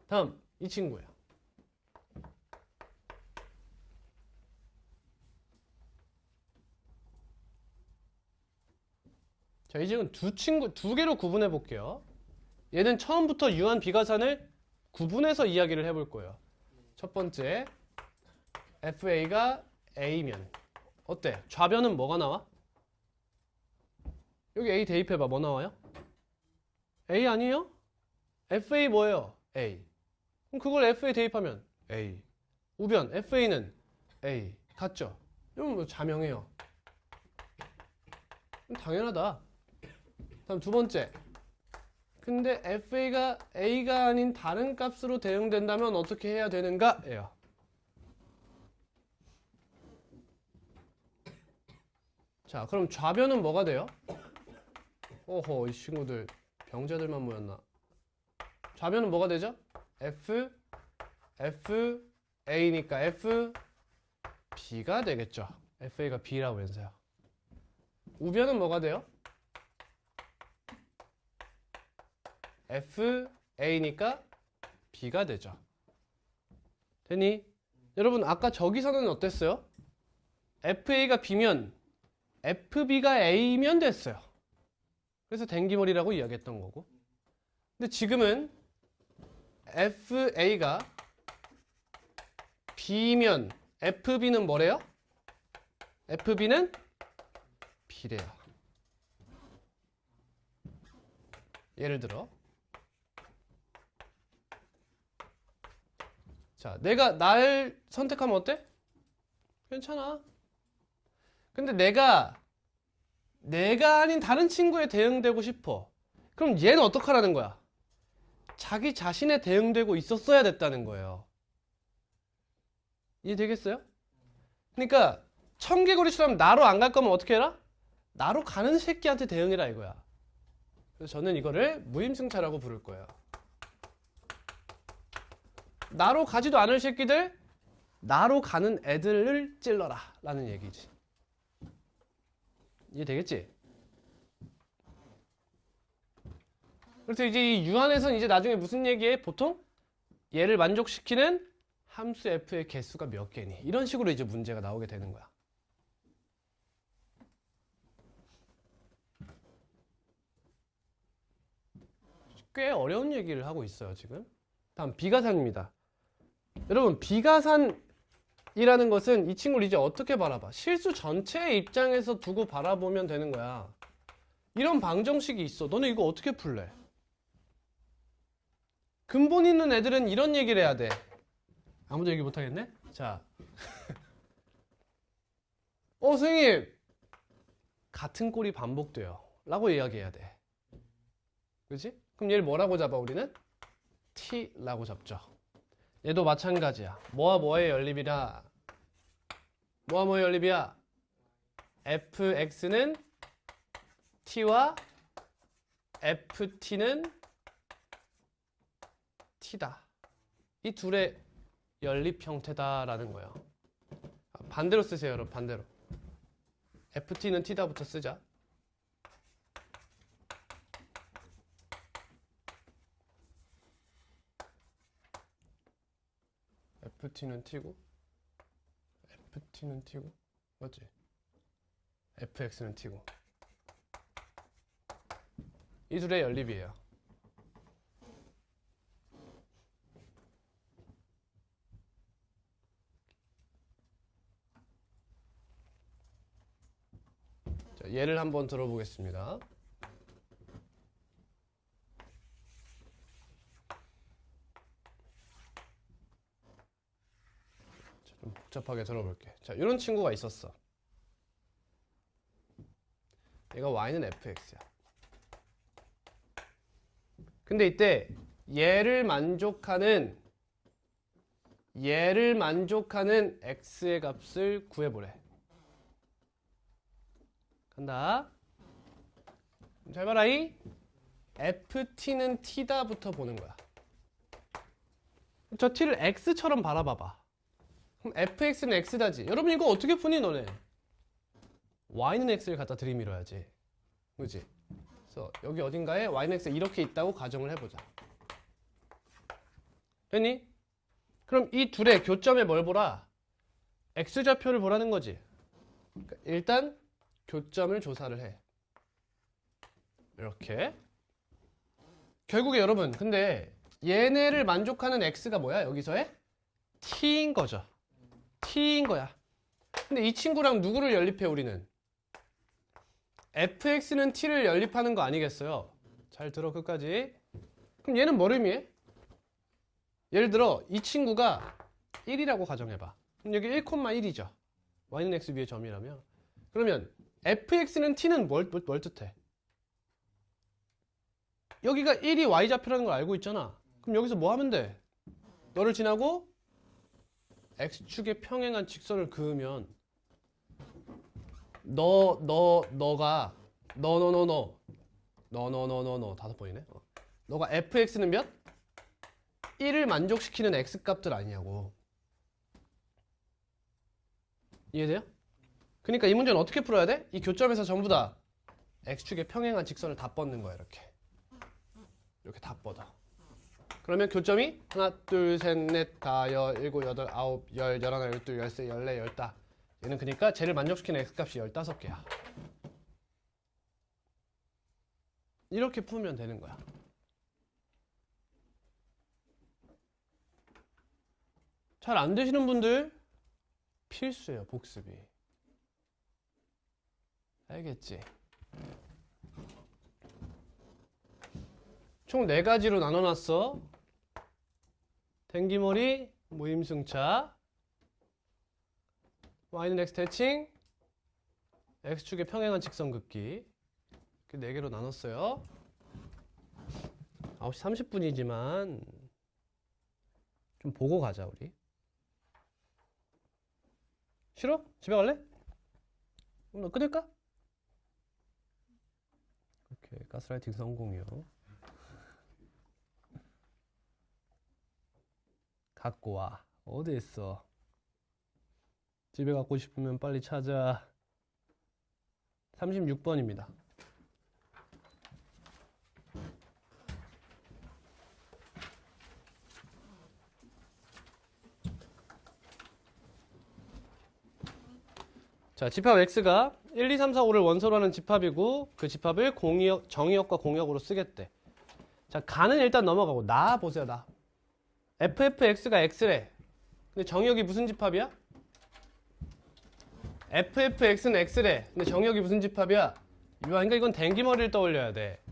Speaker 1: 다음 이 친구예요. 자, 이제는 두 개로 구분해 볼게요. 얘는 처음부터 유한 비가산을 구분해서 이야기를 해볼 거예요. 첫 번째, FA가 A면 어때? 좌변은 뭐가 나와? 여기 A 대입해봐. 뭐 나와요? A 아니에요? FA 뭐예요? A. 그럼 그걸 FA 대입하면 A. 우변 FA는 A. 같죠? 이건 뭐 자명해요. 당연하다. 다음 두 번째. 근데 FA가 A가 아닌 다른 값으로 대응된다면 어떻게 해야 되는가? 예요. 자, 그럼 좌변은 뭐가 돼요? 오호, 이 친구들 병자들만 모였나? 좌변은 뭐가 되죠? F, A니까 F, B가 되겠죠. FA가 B라고 해서요. 우변은 뭐가 돼요? FA니까 B가 되죠. 되니? 여러분 아까 저기서는 어땠어요? FA가 B면 FB가 A면 됐어요. 그래서 댕기머리라고 이야기했던 거고. 근데 지금은 FA가 B면 FB는 뭐래요? FB는 B래요. 예를 들어 자, 내가 날 선택하면 어때? 괜찮아. 근데 내가 아닌 다른 친구에 대응되고 싶어. 그럼 얘는 어떡하라는 거야? 자기 자신에 대응되고 있었어야 됐다는 거예요. 이해되겠어요? 그러니까 청개구리처럼 나로 안 갈 거면 어떻게 해라? 나로 가는 새끼한테 대응해라 이거야. 그래서 저는 이거를 무임승차라고 부를 거예요. 나로 가지도 않을 새끼들, 나로 가는 애들을 찔러라 라는 얘기지. 이해되겠지? 그래서 이제 이 유한에서는 이제 나중에 무슨 얘기해? 보통 얘를 만족시키는 함수 f의 개수가 몇 개니? 이런 식으로 이제 문제가 나오게 되는 거야. 꽤 어려운 얘기를 하고 있어요, 지금. 다음 비가산입니다. 여러분, 비가산이라는 것은 이 친구를 이제 어떻게 바라봐? 실수 전체의 입장에서 두고 바라보면 되는 거야. 이런 방정식이 있어. 너네 이거 어떻게 풀래? 근본 있는 애들은 이런 얘기를 해야 돼. 아무도 얘기 못하겠네? 자. 선생님! 같은 꼴이 반복돼요. 라고 이야기해야 돼. 그치? 그럼 얘를 뭐라고 잡아, 우리는? T라고 잡죠. 얘도 마찬가지야. 뭐와 뭐의 연립이라 뭐와 뭐의 연립이야? fx는 t와 ft는 t다. 이 둘의 연립 형태다라는 거예요. 반대로 쓰세요, 여러분. 반대로. ft는 t다부터 쓰자. ft는 t고 ft는 t고 맞지? fx는 t고 이 둘의 연립이에요. 자, 예를 한번 들어보겠습니다. 좀 복잡하게 들어볼게. 자, 이런 친구가 있었어. 얘가 y는 fx야. 근데 이때 얘를 만족하는 x의 값을 구해보래. 간다. 잘 봐라. 이 ft는 t다부터 보는 거야. 저 t를 x처럼 바라봐봐. 그럼 fx는 x다지. 여러분 이거 어떻게 푸니 너네? y는 x를 갖다 들이밀어야지. 그치? 그래서 여기 어딘가에 y는 x 이렇게 있다고 가정을 해보자. 됐니? 그럼 이 둘의 교점에 뭘 보라? x좌표를 보라는 거지. 그러니까 일단 교점을 조사를 해. 이렇게. 결국에 여러분 근데 얘네를 만족하는 x가 뭐야? 여기서의 t인 거죠. t인 거야. 근데 이 친구랑 누구를 연립해 우리는? fx는 t를 연립하는 거 아니겠어요? 잘 들어 끝까지. 그럼 얘는 뭘 의미해? 예를 들어 이 친구가 1이라고 가정해봐. 그럼 여기 1,1이죠. y는 x 위의 점이라면. 그러면 fx는 t는 뭘 뜻해? 여기가 1이 y좌표라는 걸 알고 있잖아. 그럼 여기서 뭐 하면 돼? 너를 지나고 x축에 평행한 직선을 그으면 너가 다섯 번이네. 너가 fx는 몇? 1을 만족시키는 x값들 아니냐고. 이해돼요? 그러니까 이 문제는 어떻게 풀어야 돼? 이 교점에서 전부 다 x축에 평행한 직선을 다 뻗는 거야. 이렇게 다 뻗어. 그러면 교점이 하나, 둘, 셋, 넷, 다, 일곱, 여덟, 아홉, 열, 열하나, 열둘, 열세, 열네, 열다. 얘는 그러니까 쟤를 만족시키는 x값이 15개야. 이렇게 풀면 되는 거야. 잘 안 되시는 분들 필수예요, 복습이. 알겠지? 총 4가지로 나눠놨어. 댕기머리, 무임승차, y는 x 대칭, x축의 평행한 직선 긋기. 이렇게 4개로 나눴어요. 9시 30분이지만 좀 보고 가자 우리. 싫어? 집에 갈래? 그럼 너 끊을까? 오케이, 가스라이팅 성공이요. 갖고 와. 어디 있어? 집에 갖고 싶으면 빨리 찾아. 36번입니다. 자, 집합 x가 1, 2, 3, 4, 5를 원소로 하는 집합이고 그 집합을 정의역과 공역으로 쓰겠대. 자, 가는 일단 넘어가고 나 보세요. 나. ffx가 x래. 근데 정의역이 무슨 집합이야? ffx는 x래. 근데 정의역이 무슨 집합이야? 그러니까 이건 댕기머리를 떠올려야 돼.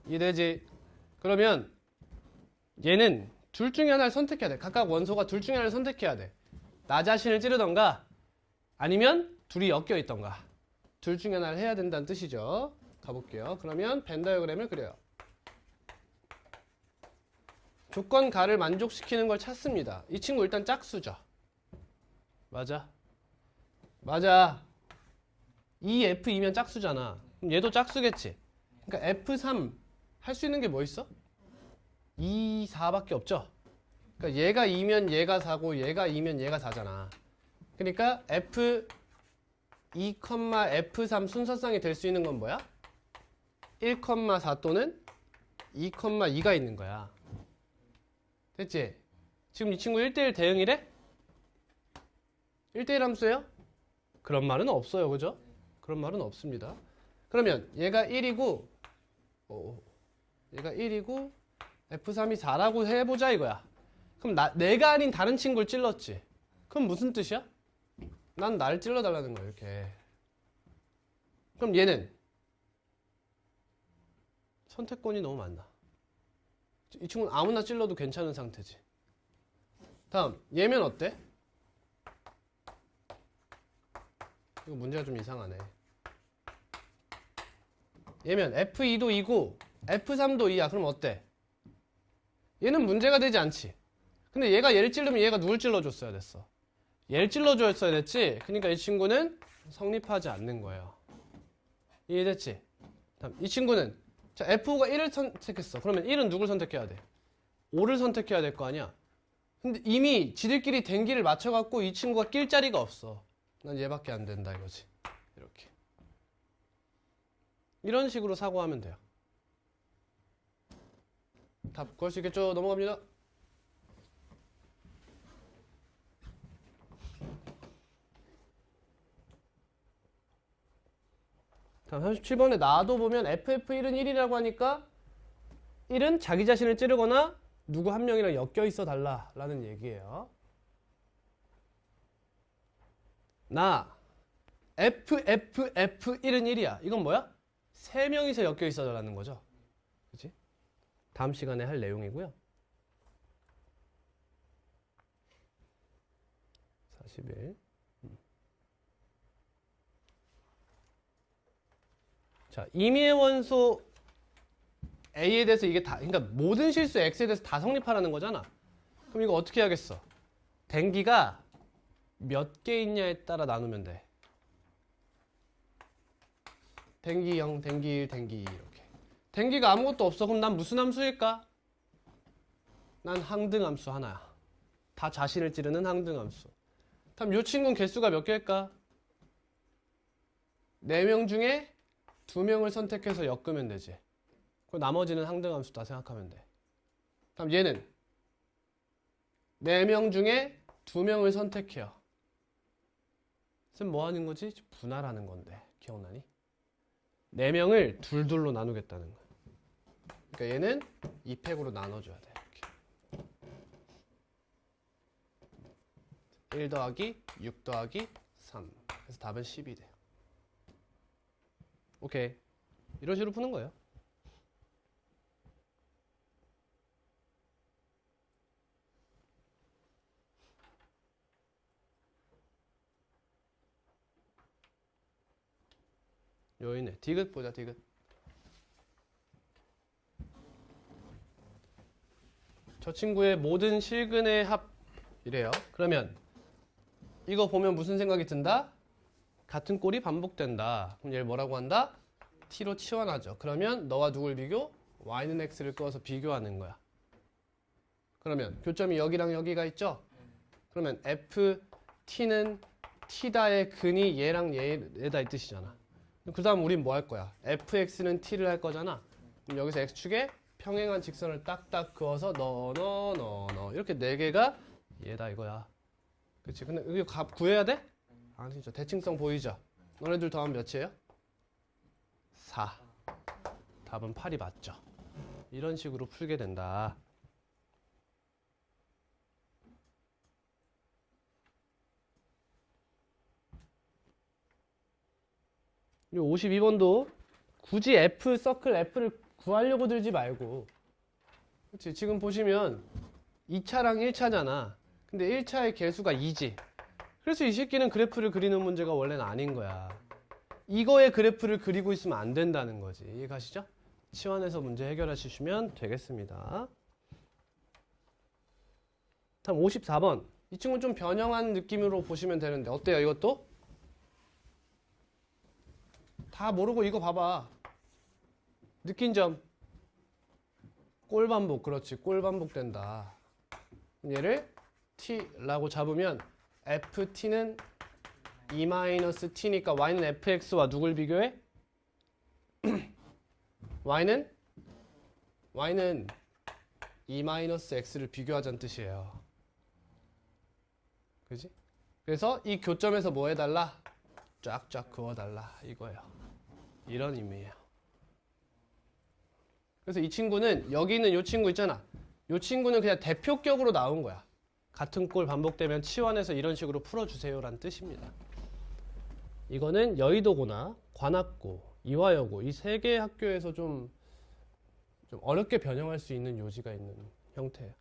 Speaker 1: 이해되지? 그러면 얘는 둘 중에 하나를 선택해야 돼. 각각 원소가 둘 중에 하나를 선택해야 돼. 나 자신을 찌르던가 아니면 둘이 엮여 있던가. 둘 중에 하나를 해야 된다는 뜻이죠. 가볼게요. 그러면 벤 다이어그램을 그려요. 조건 가를 만족시키는 걸 찾습니다. 이 친구 일단 짝수죠. 맞아. 맞아. 이 F2면 짝수잖아. 그럼 얘도 짝수겠지. 그러니까 F3 할 수 있는 게 뭐 있어? 2, 4밖에 없죠. 그러니까 얘가 2면 얘가 4고 얘가 2면 얘가 4잖아. 그러니까 F2, F3 순서상이 될 수 있는 건 뭐야? 1,4 또는 2,2가 있는 거야. 됐지? 지금 이 친구 1대1 대응이래? 1대1 함수예요? 그런 말은 없어요. 그죠? 그런 말은 없습니다. 그러면 얘가 1이고 얘가 1이고 F3이 4라고 해보자 이거야. 그럼 내가 아닌 다른 친구를 찔렀지. 그럼 무슨 뜻이야? 난 나를 찔러달라는 거야. 이렇게. 그럼 얘는 선택권이 너무 많나. 이 친구는 아무나 찔러도 괜찮은 상태지. 다음 얘면 어때? 이거 문제가 좀 이상하네. 얘면 F2도 2고 F3도 2야. 그럼 어때? 얘는 문제가 되지 않지. 근데 얘가 얘를 찌르면 얘가 누굴 찔러줬어야 됐어? 얘를 찔러줬어야 됐지. 그러니까 이 친구는 성립하지 않는 거예요. 이해됐지? 다음 이 친구는 자 F5가 1을 선택했어. 그러면 1은 누굴 선택해야 돼? 5를 선택해야 될 거 아니야. 근데 이미 지들끼리 댕기를 맞춰갖고 이 친구가 낄 자리가 없어. 난 얘밖에 안 된다 이거지. 이렇게. 이런 식으로 사고하면 돼요. 답 구할 수 있겠죠? 넘어갑니다. 다음 37번에 나도 보면 FF1은 1이라고 하니까 1은 자기 자신을 찌르거나 누구 한 명이랑 엮여 있어 달라라는 얘기예요. 나 FFF1은 1이야. 이건 뭐야? 3명이서 엮여 있어 달라는 거죠. 그치? 다음 시간에 할 내용이고요. 41. 자, 임의의 원소 A에 대해서 이게 다, 그러니까 모든 실수 X에 대해서 다 성립하라는 거잖아. 그럼 이거 어떻게 하겠어? 댕기가 몇 개 있냐에 따라 나누면 돼. 댕기 0, 댕기 1, 댕기 2 이렇게. 댕기가 아무것도 없어. 그럼 난 무슨 함수일까? 난 항등함수 하나야. 다 자신을 찌르는 항등함수. 다음 이 친구는 개수가 몇 개일까? 4명 중에 2명을 선택해서 엮으면 되지. 그 나머지는 항등함수다 생각하면 돼. 다음 얘는 4명 중에 2명을 선택해요. 쌤 뭐 하는 거지? 분할하는 건데. 기억나니? 4명을 둘둘로 나누겠다는 거야. 그러니까 얘는 2팩으로 나눠줘야 돼. 이렇게. 1 더하기 6 더하기 3. 그래서 답은 10이 돼요. 오케이. 이런 식으로 푸는 거예요. 여기네. 디귿 보자, 디귿. 저 친구의 모든 실근의 합이래요. 그러면 이거 보면 무슨 생각이 든다? 같은 꼴이 반복된다. 그럼 얘를 뭐라고 한다? t로 치환하죠. 그러면 너와 누굴 비교? y는 x를 꺼서 비교하는 거야. 그러면 교점이 여기랑 여기가 있죠? 그러면 ft는 t다의 근이 얘랑 얘다 이 뜻이잖아. 그 다음 우린 뭐 할 거야? fx는 t를 할 거잖아. 그럼 여기서 x축에 평행한 직선을 딱딱 그어서 넣어 이렇게 4개가 얘다 이거야. 그치? 근데 이거 값 구해야 돼? 아니죠. 대칭성 보이죠? 너네들 더하면 몇이에요? 4. 답은 8이 맞죠. 이런 식으로 풀게 된다. 이 52번도 굳이 F 서클 F를 구하려고 들지 말고, 그치? 지금 보시면 2차랑 1차잖아. 근데 1차의 개수가 2지. 그래서 이 새끼는 그래프를 그리는 문제가 원래는 아닌 거야. 이거의 그래프를 그리고 있으면 안 된다는 거지. 이해가시죠? 치환해서 문제 해결하시면 되겠습니다. 다음 54번. 이 친구는 좀 변형한 느낌으로 보시면 되는데 어때요 이것도? 다 모르고 이거 봐봐. 느낀 점. 꼴반복. 그렇지. 꼴반복된다. 얘를 t라고 잡으면 ft는 e-t니까 y는 fx와 누굴 비교해? y는 e-x를 비교하자는 뜻이에요. 그지? 그래서 이 교점에서 뭐 해달라? 쫙쫙 그어달라 이거예요. 이런 의미예요. 그래서 이 친구는 여기 있는 이 친구 있잖아. 이 친구는 그냥 대표격으로 나온 거야. 같은 꼴 반복되면 치환해서 이런 식으로 풀어주세요라는 뜻입니다. 이거는 여의도고나 관악고, 이화여고 이 세 개의 학교에서 좀 어렵게 변형할 수 있는 요지가 있는 형태예요.